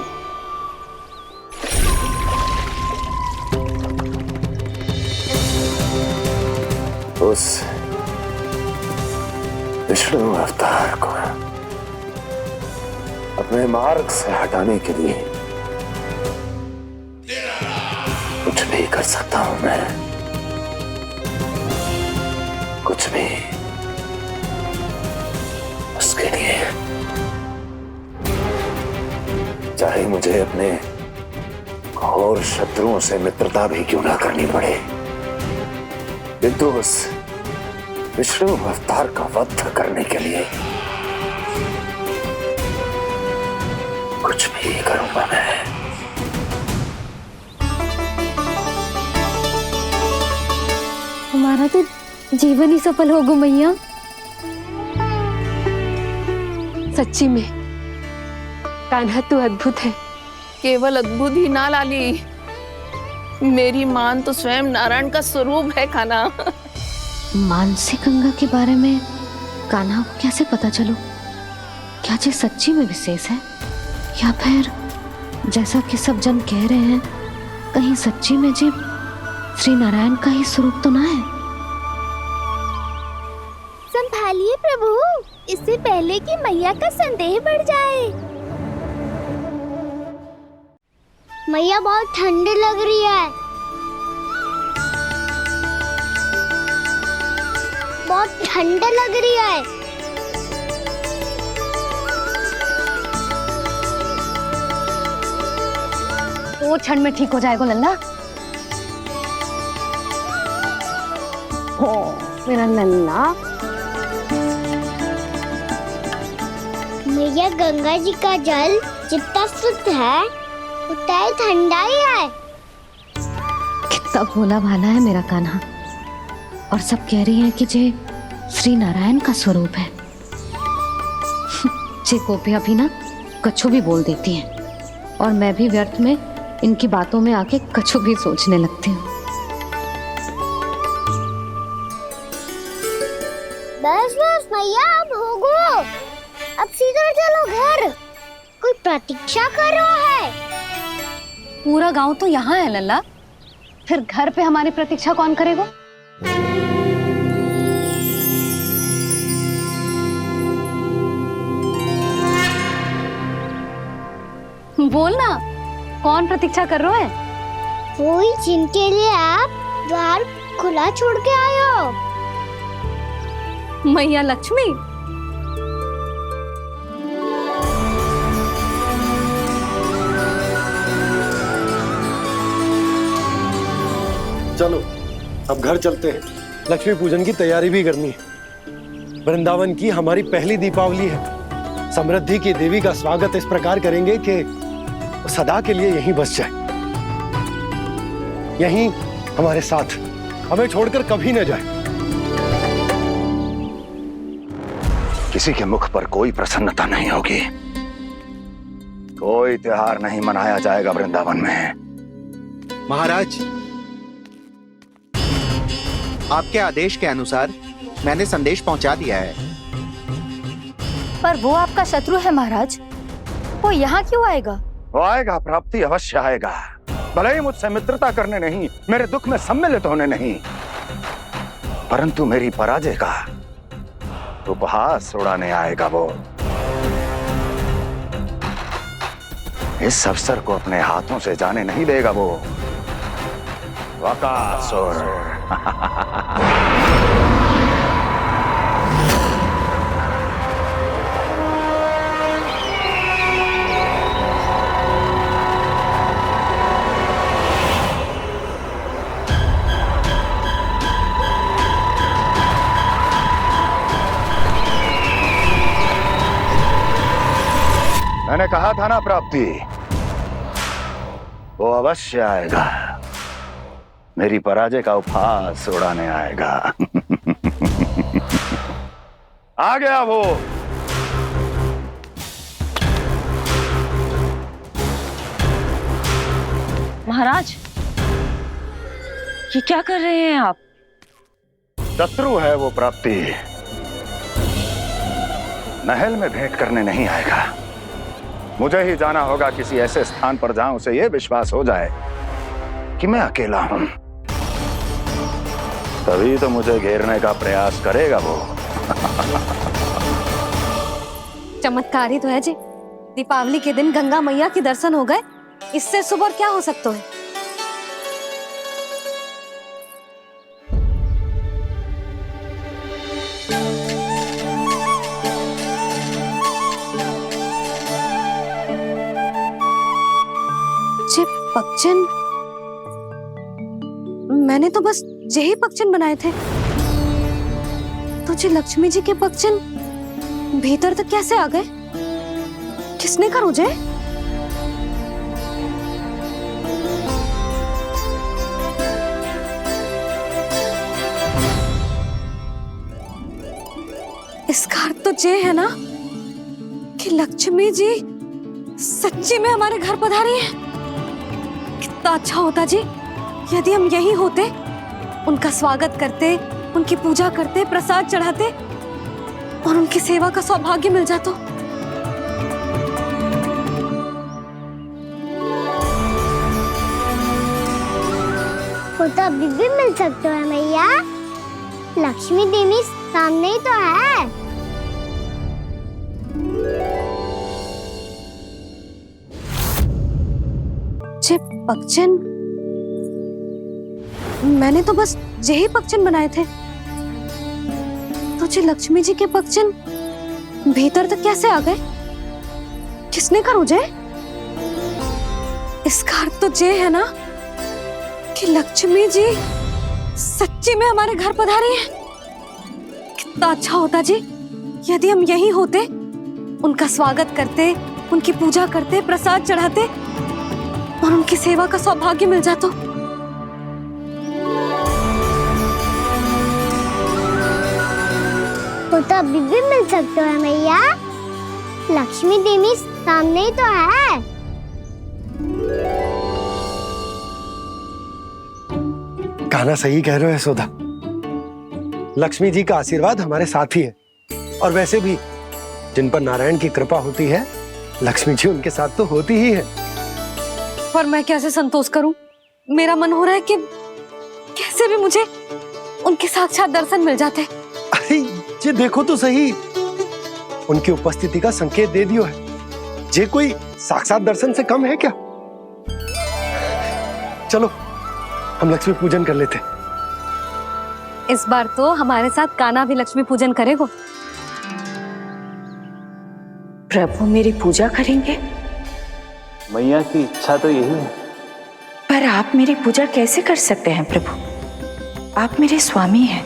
उस विष्णु अवतार को अपने मार्ग से हटाने के लिए कुछ भी कर सकता हूं मैं, कुछ भी। उसके लिए चाहे मुझे अपने घोर शत्रुओं से मित्रता भी क्यों ना करनी पड़े, किंतु उस विष्णु अवतार का वध करने के लिए कुछ भी करूंगा मैं। हमारा तो जीवन ही सफल हो गो मैया। सच्ची में कान्हा तू अद्भुत है। केवल अद्भुत ही ना लाली, मेरी मान तो स्वयं नारायण का स्वरूप है कान्हा। मानसी गंगा के बारे में कान्हा को कैसे पता चलो? क्या ये सच्ची में विशेष है या फिर जैसा कि सब जन कह रहे हैं कहीं सच्ची में जी श्री नारायण का ही स्वरूप तो ना है? संभालिए प्रभु, इससे पहले कि मैया का संदेह बढ़ जाए। मैया बहुत ठंडी लग रही है, बहुत ठंडा लग रही है। वो क्षण में ठीक हो जाएगा लल्ला। ओ मेरा लल्ला। मैया गंगा जी का जल जितना शुद्ध है उतना ही ठंडा ही है। कितना भोला भाला है मेरा कान्हा। और सब कह रही हैं कि जे श्री नारायण का स्वरूप है। जे गोपियां भी ना कछु भी बोल देती हैं और मैं भी व्यर्थ में इनकी बातों में आके कछु भी सोचने लगती हूँ। बस बस मैया, अब होगो, अब सीधा चलो घर। कोई प्रतीक्षा कर रहा है। पूरा गांव तो यहाँ है लल्ला, फिर घर पे हमारी प्रतीक्षा कौन करेगा? बोल ना, कौन प्रतीक्षा कर रहा है? वही जिनके लिए आप द्वार खुला छोड़ के आए हो। मैया लक्ष्मी। चलो अब घर चलते हैं, लक्ष्मी पूजन की तैयारी भी करनी है। वृंदावन की हमारी पहली दीपावली है। समृद्धि की देवी का स्वागत इस प्रकार करेंगे कि सदा के लिए यहीं बस जाए, यहीं हमारे साथ, हमें छोड़कर कभी न जाए। किसी के मुख पर कोई प्रसन्नता नहीं होगी, कोई त्योहार नहीं मनाया जाएगा वृंदावन में। महाराज, आपके आदेश के अनुसार मैंने संदेश पहुंचा दिया है। पर वो आपका शत्रु है महाराज, वो यहाँ क्यों आएगा? वो आएगा, प्राप्ति अवश्य आएगा। भले ही मुझसे मित्रता करने नहीं, मेरे दुख में सम्मिलित होने नहीं, परंतु मेरी पराजय का उपहास उड़ाने आएगा वो। इस अवसर को अपने हाथों से जाने नहीं देगा वो वकासुर। कहा था ना प्राप्ति, वो अवश्य आएगा, मेरी पराजय का उपहास उड़ाने आएगा। आ गया वो। महाराज, ये क्या कर रहे हैं आप? शत्रु है वो प्राप्ति, महल में भेंट करने नहीं आएगा। मुझे ही जाना होगा किसी ऐसे स्थान पर जहां उसे यह विश्वास हो जाए कि मैं अकेला हूं, तभी तो मुझे घेरने का प्रयास करेगा वो। चमत्कारी तो है जी, दीपावली के दिन गंगा मैया के दर्शन हो गए, इससे शुभ और क्या हो सकता है। पक्षन, मैंने तो बस यही पक्षन बनाए थे, तुझे लक्ष्मी जी के पक्षन भीतर तक कैसे आ गए? किसने कर मुझे? इसका अर्थ तो ये है ना कि लक्ष्मी जी सच्ची में हमारे घर पधारी है। कितना अच्छा होता जी यदि हम यहीं होते, उनका स्वागत करते, उनकी पूजा करते, प्रसाद चढ़ाते और उनकी सेवा का सौभाग्य मिल जाता। वो तो अभी भी मिल सकते हैं मैया, लक्ष्मी देवी सामने ही तो है। पक्षन, मैंने तो बस यही पक्षन बनाए थे, तुझे लक्ष्मी जी के पक्षन भीतर तक कैसे आ गए? किसने कर मुझे? इसका अर्थ तो ये है ना कि लक्ष्मी जी सच्ची में हमारे घर पधारी है। कितना अच्छा होता जी यदि हम यहीं होते, उनका स्वागत करते, उनकी पूजा करते, प्रसाद चढ़ाते और उनकी सेवा का सौभाग्य मिल जाता। वो तो अभी भी मिल सकते हैं मैया, लक्ष्मी देवी सामने ही तो है। कान्हा सही कह रहे हो यशोदा, लक्ष्मी जी का आशीर्वाद हमारे साथ ही है, और वैसे भी जिन पर नारायण की कृपा होती है, लक्ष्मी जी उनके साथ तो होती ही है। पर मैं कैसे संतोष करूं? मेरा मन हो रहा है कि कैसे भी मुझे उनके साक्षात दर्शन मिल जाते। अरे ये देखो तो सही, उनकी उपस्थिति का संकेत दे दियो है। ये कोई साक्षात दर्शन से कम है क्या? चलो हम लक्ष्मी पूजन कर लेते। इस बार तो हमारे साथ कान्हा भी लक्ष्मी पूजन करेगा। प्रभु मेरी पूजा करेंगे? मैया की इच्छा तो यही है। पर आप मेरी पूजा कैसे कर सकते हैं प्रभु? आप मेरे स्वामी हैं,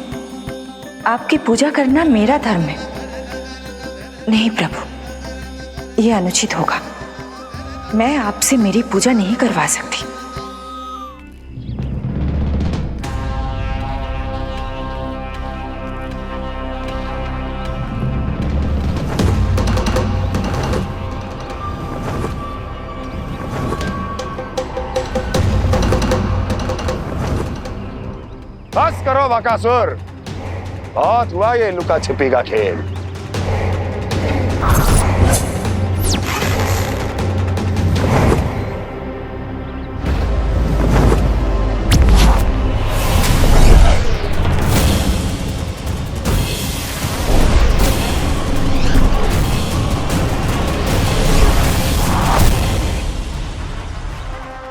आपकी पूजा करना मेरा धर्म है। नहीं प्रभु, यह अनुचित होगा, मैं आपसे मेरी पूजा नहीं करवा सकती। बस करो बकासुर, बहुत हुआ ये लुका छिपी का खेल।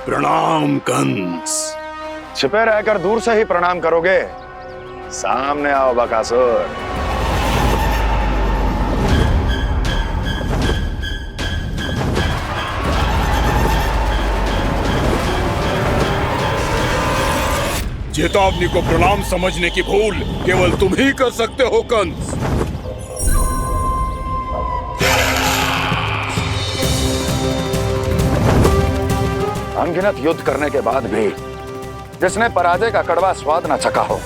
प्रणाम कंस। छिपे रहकर दूर से ही प्रणाम करोगे? सामने आओ बकासुर। चेतावनी को प्रणाम समझने की भूल केवल तुम ही कर सकते हो कंस। अनगिनत युद्ध करने के बाद भी जिसने पराजय का कड़वा स्वाद न चखा हो,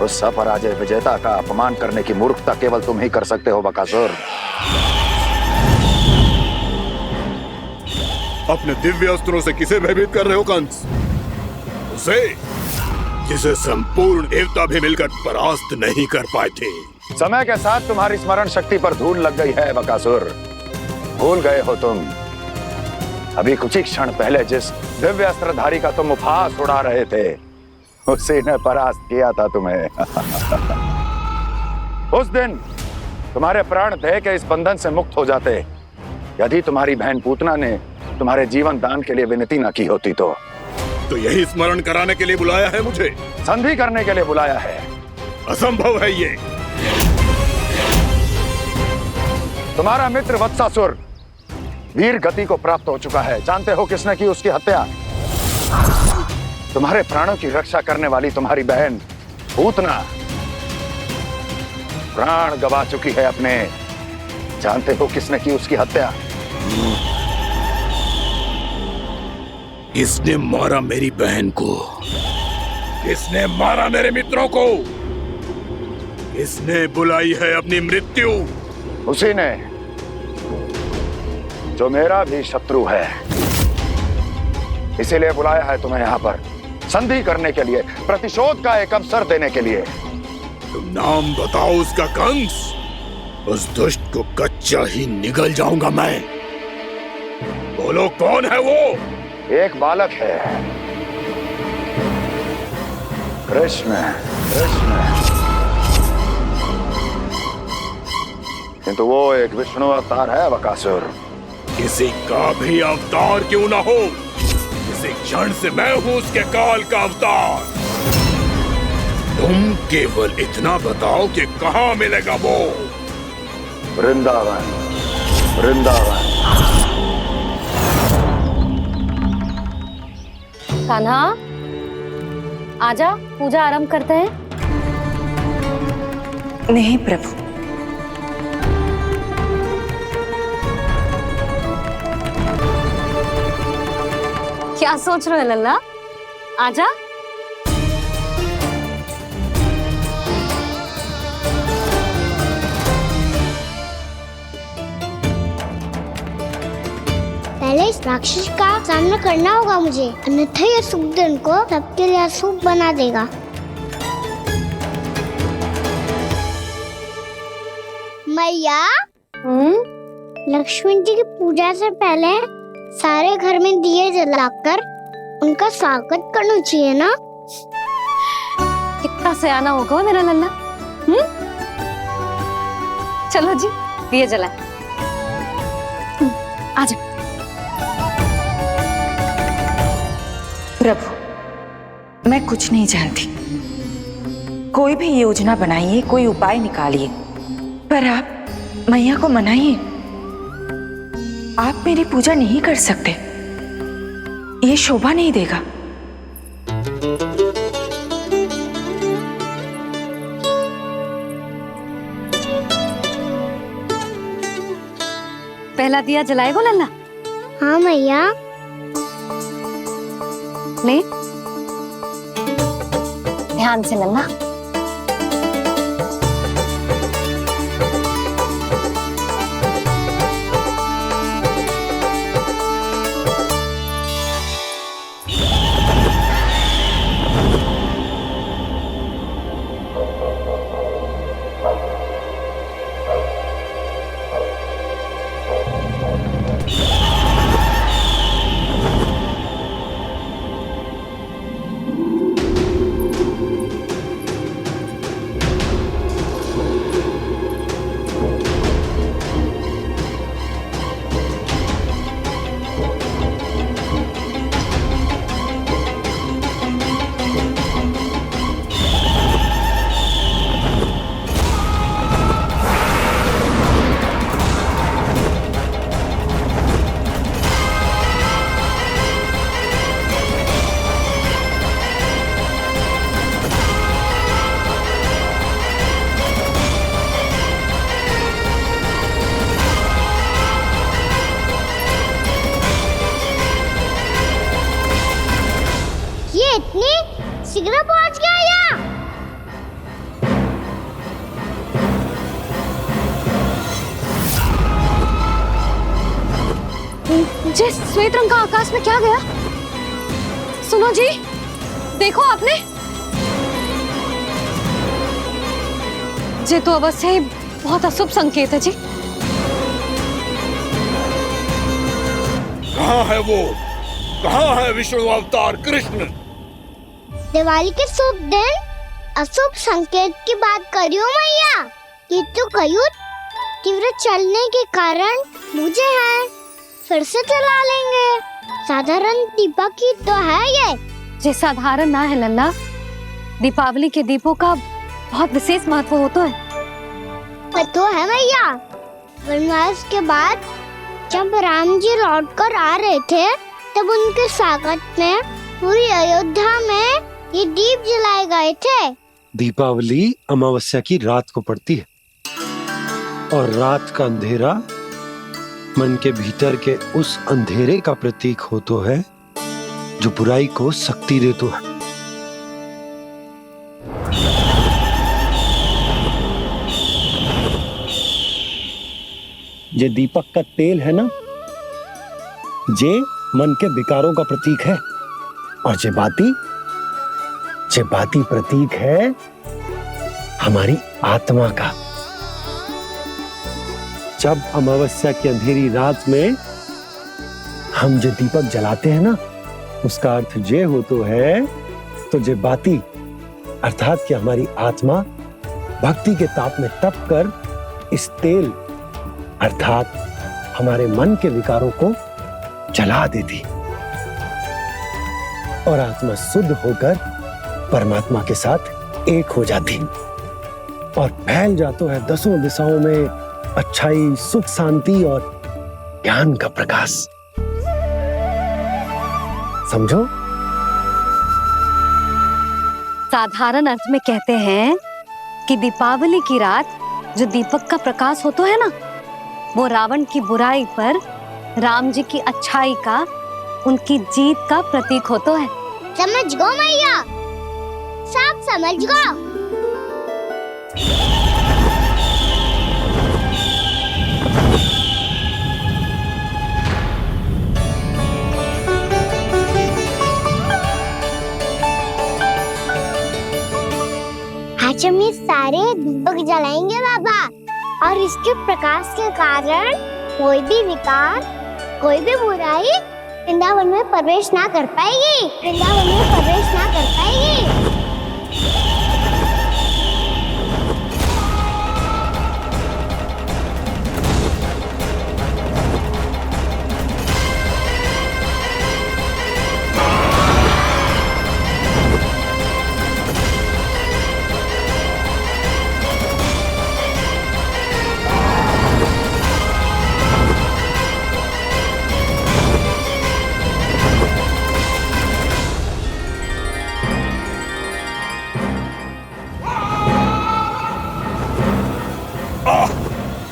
उस अपराजय विजेता का अपमान करने की मूर्खता केवल तुम ही कर सकते हो बकासुर। अपने दिव्य अस्त्रों से किसे भयभीत कर रहे हो कंस? उसे जिसे संपूर्ण देवता भी मिलकर परास्त नहीं कर पाए थे। समय के साथ तुम्हारी स्मरण शक्ति पर धूल लग गई है बकासुर। भूल गए हो तुम अभी कुछ ही क्षण पहले जिस दिव्य अस्त्रधारी का तुम उपहास उड़ा रहे थे, उसी ने परास्त किया था तुम्हें। उस दिन तुम्हारे प्राण देह के इस बंधन से मुक्त हो जाते यदि तुम्हारी बहन पूतना ने तुम्हारे जीवन दान के लिए विनती न की होती तो यही स्मरण कराने के लिए बुलाया है मुझे? संधि करने के लिए बुलाया है। असंभव है ये। तुम्हारा मित्र वत्सासुर वीर गति को प्राप्त हो चुका है। जानते हो किसने की उसकी हत्या? तुम्हारे प्राणों की रक्षा करने वाली तुम्हारी बहन पूतना प्राण गवा चुकी है अपने। जानते हो किसने की उसकी हत्या? किसने मारा मेरी बहन को? किसने मारा मेरे मित्रों को? किसने बुलाई है अपनी मृत्यु? उसी ने जो मेरा भी शत्रु है। इसीलिए बुलाया है तुम्हें यहाँ पर संधि करने के लिए, प्रतिशोध का एक अवसर देने के लिए। तुम नाम बताओ उसका कंस। उस दुष्ट को कच्चा ही निगल जाऊंगा मैं। बोलो कौन है वो? एक बालक है, कृष्ण। किंतु वो एक विष्णु अवतार है बकासुर। किसी का भी अवतार क्यों ना हो, किसी क्षण से मैं हूं उसके काल का अवतार। तुम केवल इतना बताओ कि कहां मिलेगा वो? वृंदावन। कान्हा, आजा, पूजा आरंभ करते हैं। नहीं प्रभु, क्या सोच रहे हो लल्ला? आजा। पहले इस राक्षस का सामना करना होगा मुझे, अन्यथा ये शुभ दिन को सबके लिए अशुभ बना देगा। मैया, लक्ष्मण जी की पूजा से पहले सारे घर में दिए जलाकर उनका स्वागत करना चाहिए ना? कितना सयाना होगा मेरा लल्ला। चलो जी, दिए जलाए। आजा। प्रभु, मैं कुछ नहीं जानती। कोई भी योजना बनाइए, कोई उपाय निकालिए, पर आप मैया को मनाइए। आप मेरी पूजा नहीं कर सकते, ये शोभा नहीं देगा। पहला दिया जलाएगो लल्ला? हाँ मैया। ले, ध्यान से लल्ला। श्वेत रंग का आकाश में क्या गया? सुनो जी, देखो आपने, ये तो अवश्य ही बहुत अशुभ संकेत है जी। कहाँ है वो? कहाँ है विष्णु अवतार कृष्ण? दिवाली के शुभ दिन अशुभ संकेत की बात करियो मैया। ये तो कयूँ तीव्र चलने के कारण मुझे है, फिर से चला लेंगे। साधारण दीपक ही तो है ये साधारण ना है लल्ला, दीपावली के दीपों का बहुत विशेष महत्व होता है। तो है मैया, वनवास के बाद जब राम जी लौटकर आ रहे थे तब उनके स्वागत में पूरी अयोध्या में ये दीप जलाए गए थे। दीपावली अमावस्या की रात को पड़ती है और रात का अंधेरा मन के भीतर के उस अंधेरे का प्रतीक होता है जो बुराई को शक्ति देता है। ये दीपक का तेल है ना, जे मन के विकारों का प्रतीक है, और जे बाती प्रतीक है हमारी आत्मा का। जब अमावस्या की अंधेरी रात में हम जो दीपक जलाते हैं ना, उसका अर्थ जे हो तो है, तो जे बाती अर्थात कि हमारी आत्मा भक्ति के ताप में तप कर इस तेल अर्थात हमारे मन के विकारों को जला देती और आत्मा शुद्ध होकर परमात्मा के साथ एक हो जाती और फैल जाता है दसों दिशाओं में अच्छाई, सुख, शांति और ज्ञान का प्रकाश। समझो? साधारण अर्थ में कहते हैं कि दीपावली की रात जो दीपक का प्रकाश होता है ना, वो रावण की बुराई पर राम जी की अच्छाई का, उनकी जीत का प्रतीक होता है। समझ गो मैया, सब समझ गो। आज हम ये सारे दीपक जलाएंगे बाबा, और इसके प्रकाश के कारण कोई भी विकार, कोई भी बुराई वृंदावन में प्रवेश ना कर पाएगी, वृंदावन में प्रवेश ना कर पाएगी।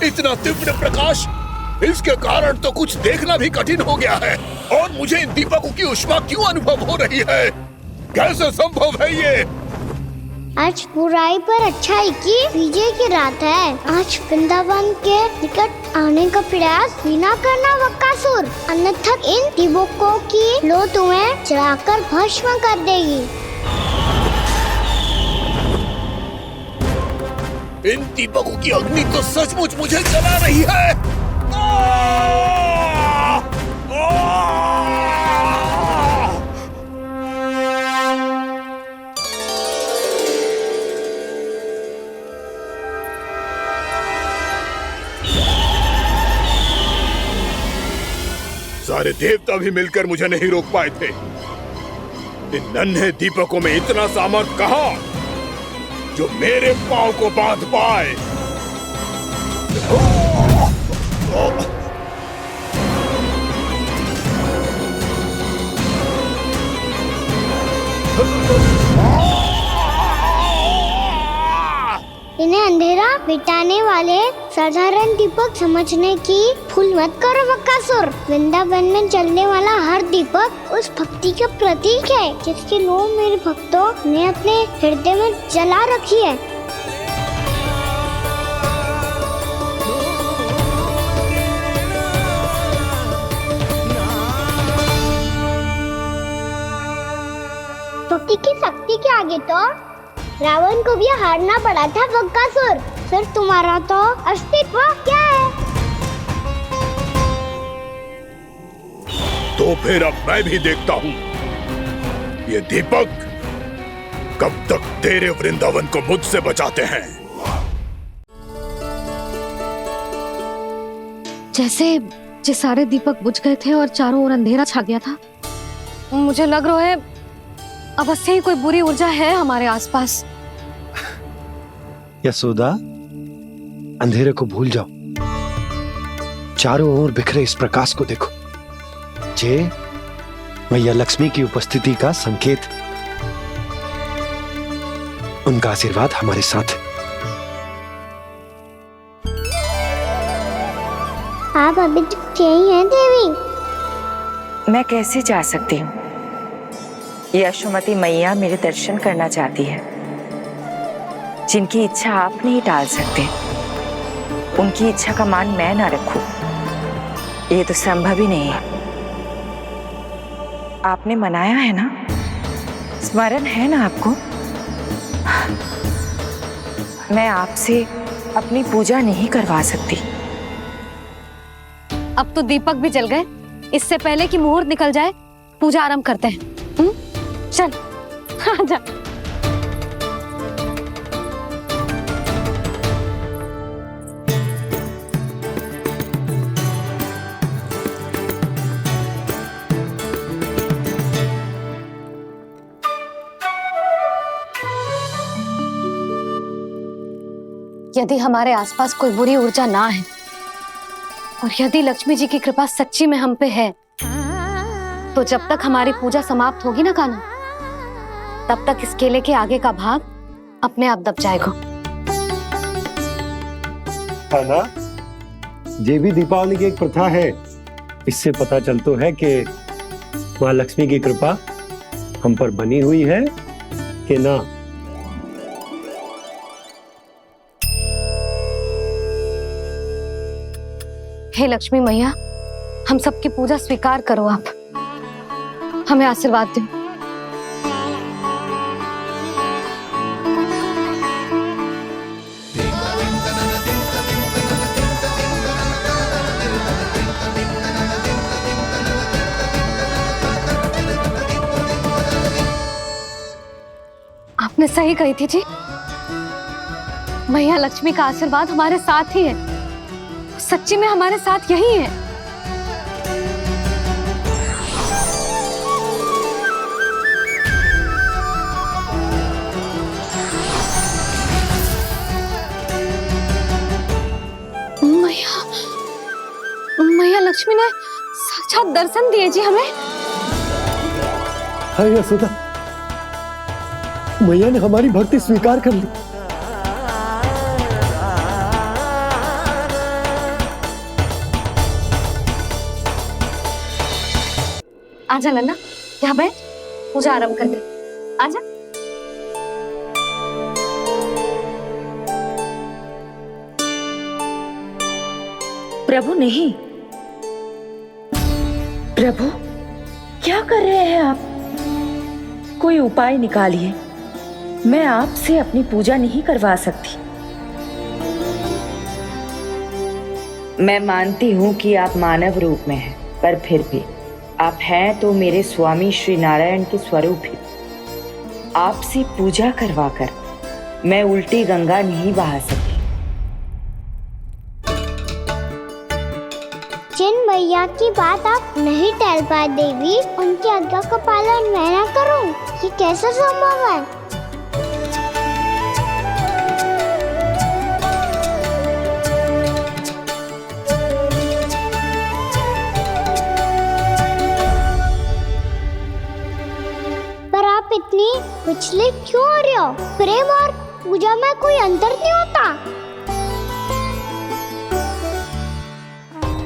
इतना तीव्र प्रकाश, इसके कारण तो कुछ देखना भी कठिन हो गया है। और मुझे इन दीपकों की उष्मा क्यों अनुभव हो रही है? कैसे संभव है ये? आज बुराई पर अच्छाई की विजय की रात है। आज वृंदावन के निकट आने का प्रयास भी ना करना बकासुर, अन्यथा इन दीपकों की लो तुम्हें जलाकर भस्म कर देगी। इन दीपकों की अग्नि तो सचमुच मुझे जला रही है। सारे देवता भी मिलकर मुझे नहीं रोक पाए थे। इन नन्हे दीपकों में इतना सामर्थ्य कहां जो मेरे पांव को बांध पाए। इन्हें अंधेरा मिटाने वाले साधारण दीपक समझने की भूल मत करो बकासुर। वृंदावन में जलने वाला हर दीपक उस भक्ति का प्रतीक है जिसकी लो मेरे भक्तों ने अपने हृदय में जला रखी है। भक्ति की शक्ति के आगे तो रावण को भी हारना पड़ा था बकासुर। फिर तुम्हारा तो अस्तित्व क्या है? तो फिर अब मैं भी देखता हूँ ये दीपक कब तक तेरे वृंदावन को मुझसे बचाते हैं। जैसे ये सारे दीपक बुझ गए थे और चारों ओर अंधेरा छा गया था, मुझे लग रहा है अवश्य ही कोई बुरी ऊर्जा है हमारे आसपास। यशोदा, अंधेरे को भूल जाओ, चारों ओर बिखरे इस प्रकाश को देखो। जे मैया लक्ष्मी की उपस्थिति का संकेत, उनका आशीर्वाद हमारे साथ है। आप अभी तक यही हैं देवी? मैं कैसे जा सकती हूँ? यशोमती मैया मेरे दर्शन करना चाहती है। जिनकी इच्छा आप नहीं टाल सकते, उनकी इच्छा का मान मैं ना रखूं, ये तो संभव ही नहीं है। आपने मनाया है ना, स्मरण है ना आपको? मैं आपसे अपनी पूजा नहीं करवा सकती। अब तो दीपक भी जल गए, इससे पहले कि मुहूर्त निकल जाए पूजा आरंभ करते हैं। चल आजा। यदि हमारे आसपास कोई बुरी ऊर्जा ना है और यदि लक्ष्मी जी की कृपा सच्ची में हम पे है, तो जब तक हमारी पूजा समाप्त होगी ना कान्हा, तब तक इस केले के आगे का भाग अपने आप दब जाएगा। है ना? ये भी दीपावली की एक प्रथा है। इससे पता चलता है कि माँ लक्ष्मी की कृपा हम पर बनी हुई है कि ना। हे लक्ष्मी मैया, हम सबकी पूजा स्वीकार करो, आप हमें आशीर्वाद दो। आपने सही कही थी जी, मैया लक्ष्मी का आशीर्वाद हमारे साथ ही है, सच्ची में हमारे साथ यही है। मैया लक्ष्मी ने साक्षात दर्शन दिए जी हमें। हाय यशोदा, मैया ने हमारी भक्ति स्वीकार कर ली। आजा नन्ना, यहाँ बैठ, पूजा आरंभ कर दे। आजा। प्रभु नहीं, प्रभु क्या कर रहे हैं आप? कोई उपाय निकालिए, मैं आपसे अपनी पूजा नहीं करवा सकती। मैं मानती हूँ कि आप मानव रूप में हैं, पर फिर भी आप हैं तो मेरे स्वामी श्री नारायण के स्वरूप ही। आपसे पूजा करवाकर मैं उल्टी गंगा नहीं बहा सकती। जिन भैया की बात आप नहीं टाल पाए देवी, उनकी आज्ञा का पालन मैं ना करूं, ये कैसे संभव है? पर आप इतनी विचलित क्यों हो रहे हो? प्रेम और पूजा में कोई अंतर नहीं होता।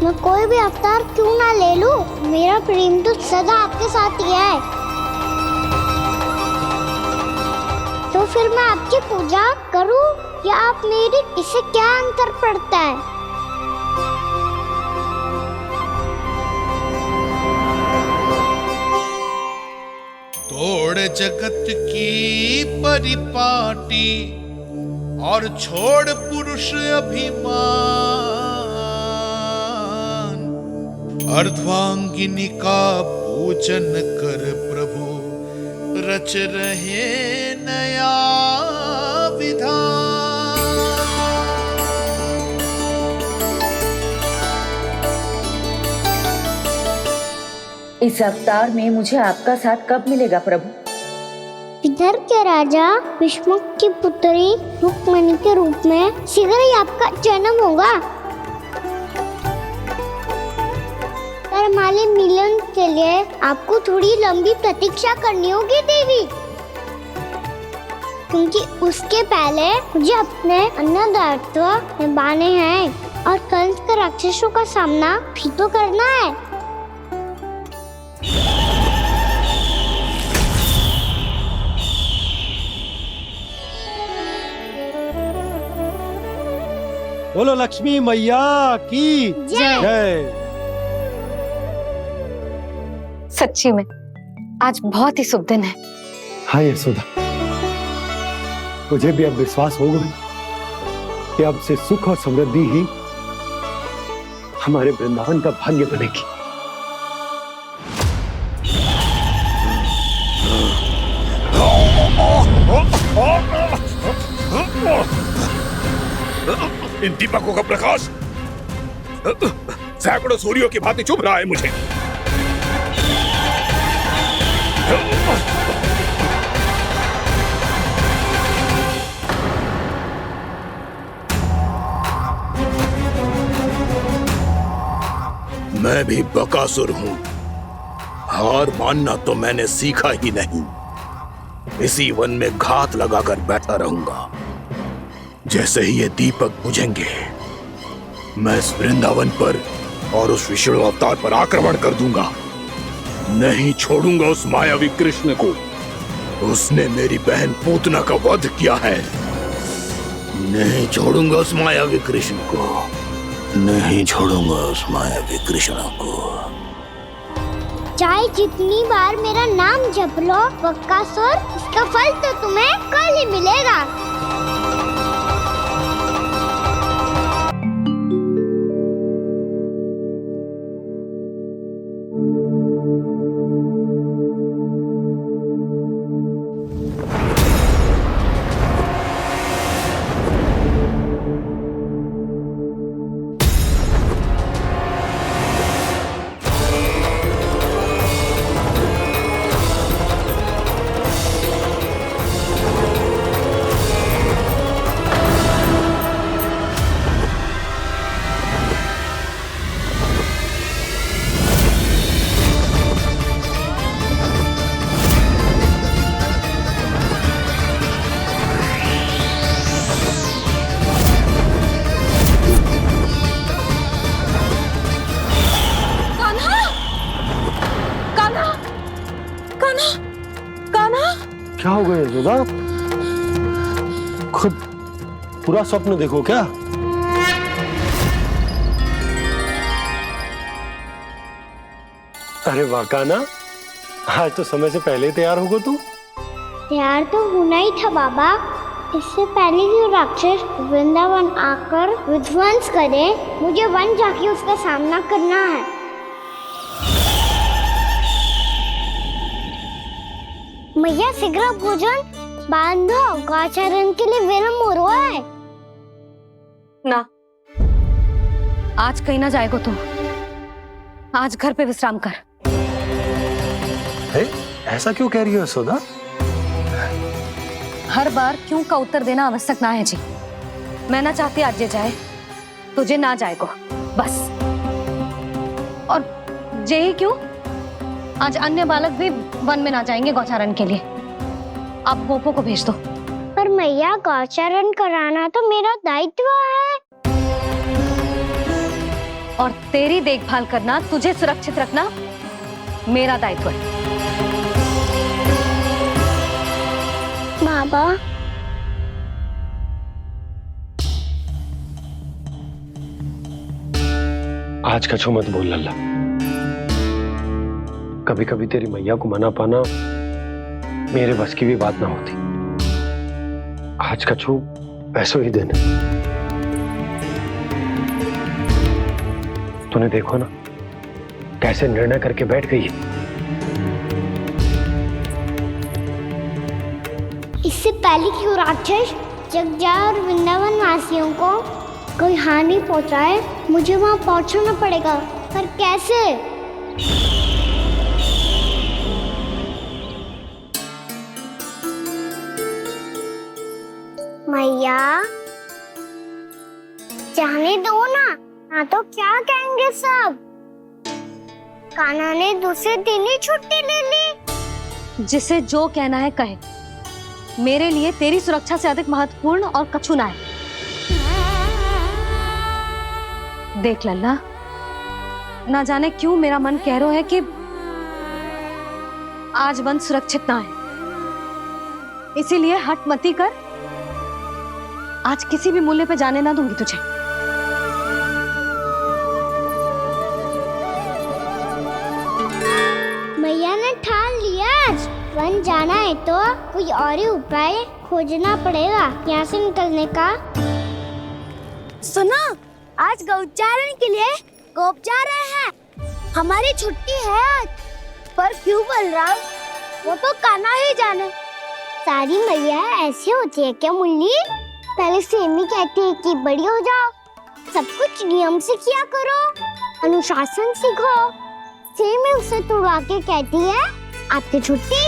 मैं कोई भी अवतार क्यों ना ले लूं, मेरा प्रेम तो सदा आपके साथ ही है। तो फिर मैं आपकी पूजा करूं या आप मेरी, इससे क्या अंतर पड़ता है? तो छोड़ जगत की परिपाटी और छोड़ पुरुष अभिमान, अर्धांगिनी का पूजन कर प्रभु रच रहे नया विधान। इस अवतार में मुझे आपका साथ कब मिलेगा प्रभु? इधर के राजा भीष्म की पुत्री रुक्मिणी के रूप में शीघ्र ही आपका जन्म होगा। पर हमारे मिलन के लिए आपको थोड़ी लंबी प्रतीक्षा करनी होगी देवी, क्योंकि उसके पहले मुझे अपने अन्य दायित्व निभाने हैं और कंस के राक्षसों का सामना भी तो करना है। बोलो लक्ष्मी मैया की जय। सच्ची में आज बहुत ही शुभ दिन है। हाँ यशोदा, तुझे भी अब विश्वास होगा कि अब से सुख और समृद्धि ही हमारे वृंदावन का भाग्य बनेगी। इन दीपकों का प्रकाश सैकड़ों सूर्यों की भांति चुभ रहा है मुझे। मैं भी बकासुर हूं, हार मानना तो मैंने सीखा ही नहीं। इसी वन में घात लगाकर बैठा रहूंगा। जैसे ही ये दीपक बुझेंगे, मैं इस वृंदावन पर और उस विष्णु अवतार पर आक्रमण कर दूंगा। नहीं छोड़ूंगा उस मायावी कृष्ण को। उसने मेरी बहन पूतना का वध किया है। नहीं छोड़ूंगा उस मायावी कृष्ण को। नहीं छोड़ूंगा उस मायावी कृष्ण को। चाहे जितनी बार मेरा नाम जप लो बकासुर, इसका फल तो तुम्हें कल ही मिलेगा। क्या हो गया यशोदा? खुद पूरा स्वप्न देखो क्या? अरे वाह कान्हा, आज तो समय से पहले तैयार होगा तू। तैयार तो होना ही था बाबा। इससे पहले कि राक्षस वृंदावन आकर विध्वंस करे, मुझे वन जाके उसका सामना करना है। मैया शीघ्र भोजन बांधो, गौचरण के लिए विलंब हो रहा है। ना, आज कहीं ना जाएगा तुम। आज घर पे विश्राम कर। ऐसा क्यों कह रही हो यशोदा? हर बार क्यों का उत्तर देना आवश्यक ना है जी। मैं ना चाहती आज ये जाए, तुझे ना जाएगा बस। और यही क्यों, आज अन्य बालक भी वन में ना जाएंगे गौचारण के लिए। आप गोपो को भेज दो। पर मैया गौचारण कराना तो मेरा दायित्व है। और तेरी देखभाल करना, तुझे सुरक्षित रखना मेरा दायित्व है। बाबा, आज कछु मत बोल लल्ला। कभी कभी तेरी मैया को मना पाना मेरे बस की भी बात ना होती। आज का छू वैसो ही दिन है। तूने देखो ना कैसे निर्णय करके बैठ गई है। इससे पहले कि वो राक्षस जगजाय और वृंदावन वासियों को कोई हानि पहुंचाए, मुझे वहां पहुंचना पड़ेगा। पर कैसे? मैया जाने दो ना तो क्या कहेंगे सब। कान्हा ने दूसरे दिन ही छुट्टी ले ली। जिसे जो कहना है कहे, मेरे लिए तेरी सुरक्षा से अधिक महत्वपूर्ण और कछु ना है। देख लल्ला, ना जाने क्यों मेरा मन कह रहा है कि आज वन सुरक्षित ना है, इसीलिए हट मती कर। आज किसी भी मूल्य पे जाने ना दूंगी तुझे। मैया ने ठान लिया, आज वन जाना है तो कोई और ही उपाय खोजना पड़ेगा यहाँ से निकलने का। सुनो, आज गौचारण के लिए गोप जा रहे हैं। हमारी छुट्टी है आज। पर क्यों बलराम? वो तो कान्हा ही जाने। सारी मैया ऐसी होती है क्या मुल्ली? पहले सेमी कहती है कि बड़ी हो जाओ, सब कुछ नियम से किया करो, अनुशासन सीखो। सेमी उसे तुड़वा के कहती है आपकी छुट्टी।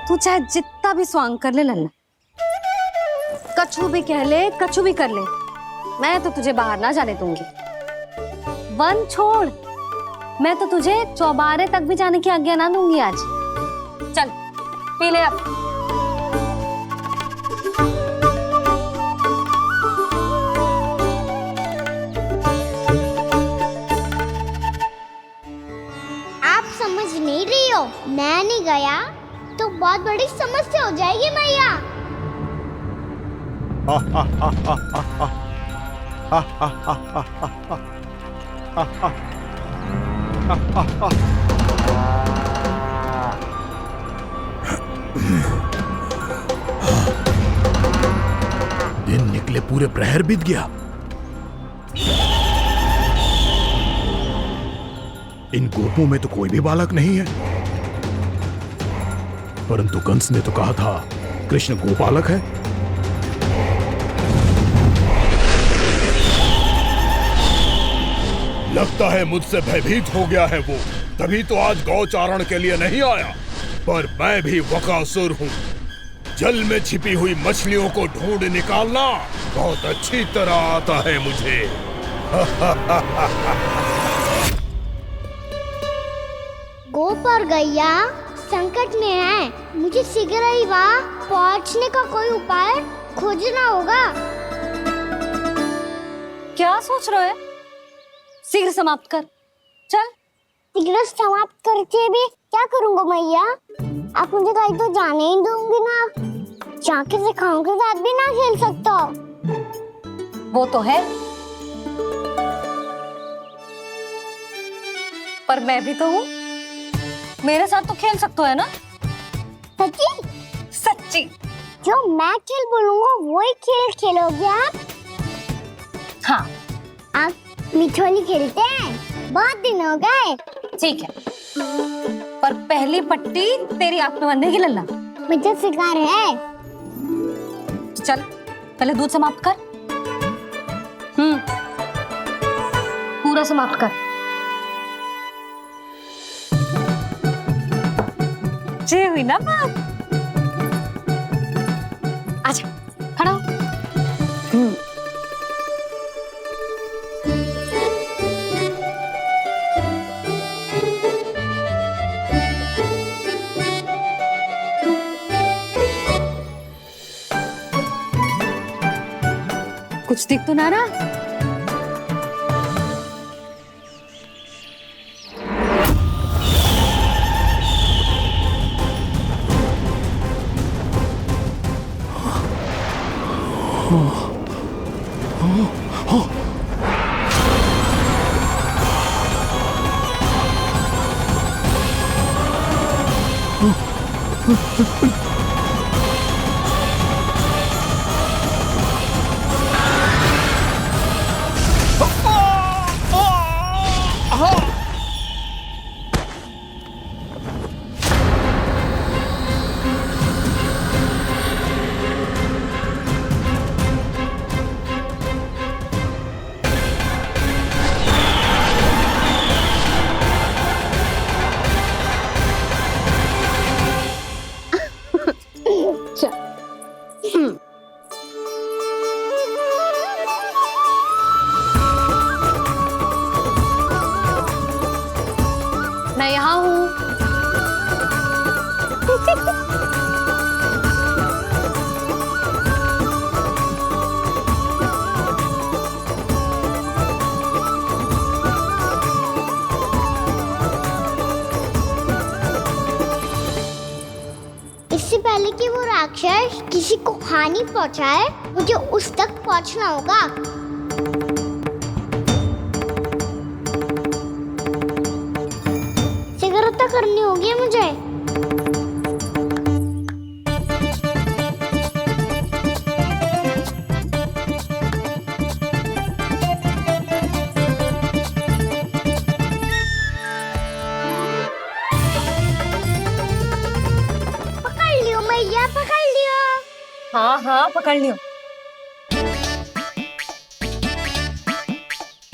तू चाहे जितना भी स्वांग कर ले लल्ला, कछु भी कह ले, कछु भी कर ले, मैं तो तुझे बाहर ना जाने दूंगी। वन छोड़, मैं तो तुझे चौबारे तक भी जाने की आज्ञा ना दूंगी आज। चल पी ले अब। आप समझ नहीं रही हो, मैं नहीं गया तो बहुत बड़ी समस्या हो जाएगी मैया। दिन निकले पूरे प्रहर बीत गया। इन गोपों में तो कोई भी बालक नहीं है, परंतु कंस ने तो कहा था कृष्ण गोपालक है। लगता है मुझसे भयभीत हो गया है वो, तभी तो आज गौचारण के लिए नहीं आया। पर मैं भी वकासुर हूँ, जल में छिपी हुई मछलियों को ढूंढ निकालना बहुत अच्छी तरह आता है मुझे। गोप और गैया संकट में है, मुझे शीघ्र ही वहाँ पहुँचने का कोई उपाय खोजना होगा। क्या सोच रहे हो? शीघ्र समाप्त कर, चल। शीघ्र समाप्त करके भी क्या करूँगा मैया? आप मुझे कहीं तो जाने ही दूंगी ना, जाके सिखाओं के साथ भी ना खेल सकता। वो तो है, पर मैं भी तो हूँ, मेरे साथ तो खेल सकते हो है ना? सच्ची? सच्ची। जो मैं खेल बोलूँगा वही खेल खेलोगे आप? हाँ। आप मिठोली खेलते हैं? बहुत दिन हो गए। ठीक है, पर पहली पट्टी तेरी आंख में बंधेगी लल्ला। मुझे शिकार है। चल पहले दूध समाप्त कर। पूरा समाप्त कर। जे हुई ना बात। आजा खड़ा हो। कुछ दिख तो ना रहा? मैं यहाँ हूँ। इससे पहले कि वो राक्षस किसी को हानि पहुंचाए, मुझे उस तक पहुंचना होगा। सिगरेट करनी होगी मुझे। पकड़ लियो मैया, पकड़ लियो। हाँ हाँ पकड़ लियो।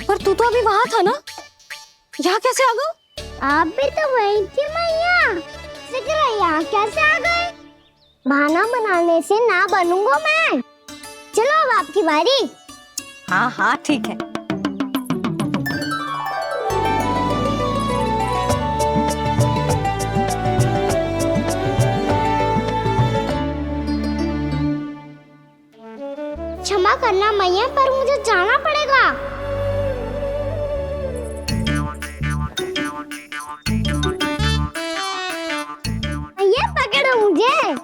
पर तू तो अभी वहां था ना, यहाँ कैसे आ गया? आप भी तो वही थी मैया। सिकरा यहाँ कैसे आ गए? बहाना बनाने से ना बनूंगा मैं। चलो अब आपकी बारी। हाँ हाँ ठीक है। क्षमा करना मैया, पर मुझे जाना पड़ेगा। मैया पकड़ो मुझे।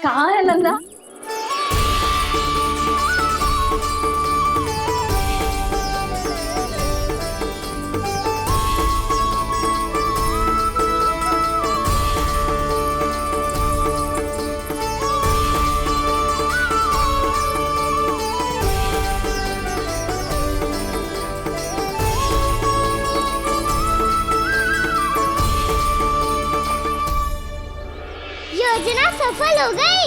कहाँ है नंदा? योजना सफल हो गई।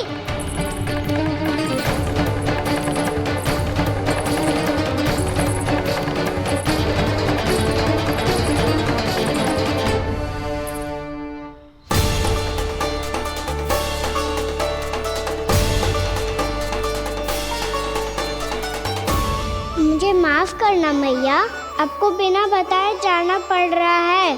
मुझे माफ करना मैया, आपको बिना बताए जाना पड़ रहा है।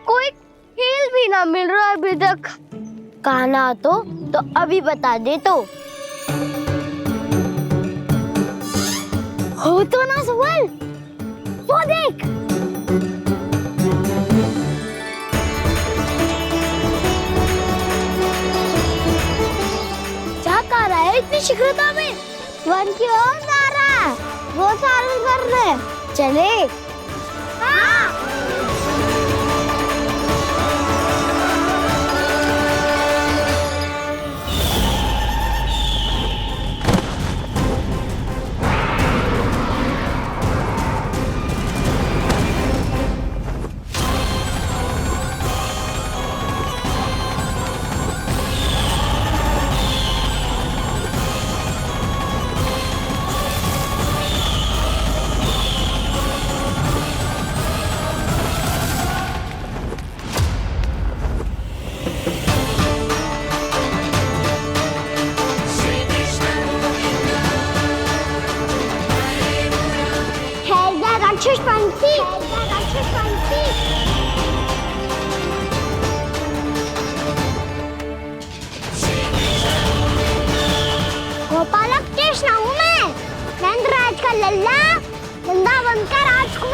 कोई खेल भी ना मिल रहा अभी तक। कहना तो अभी बता दे तो। हो तो ना सवाल, वो देख। क्या कर रहा है इतनी शीघ्रता में? वन की ओर जा रहा है, वो सारे कर रहे। चले। हाँ। का लल्ला, वृंदावन का राजकुमार।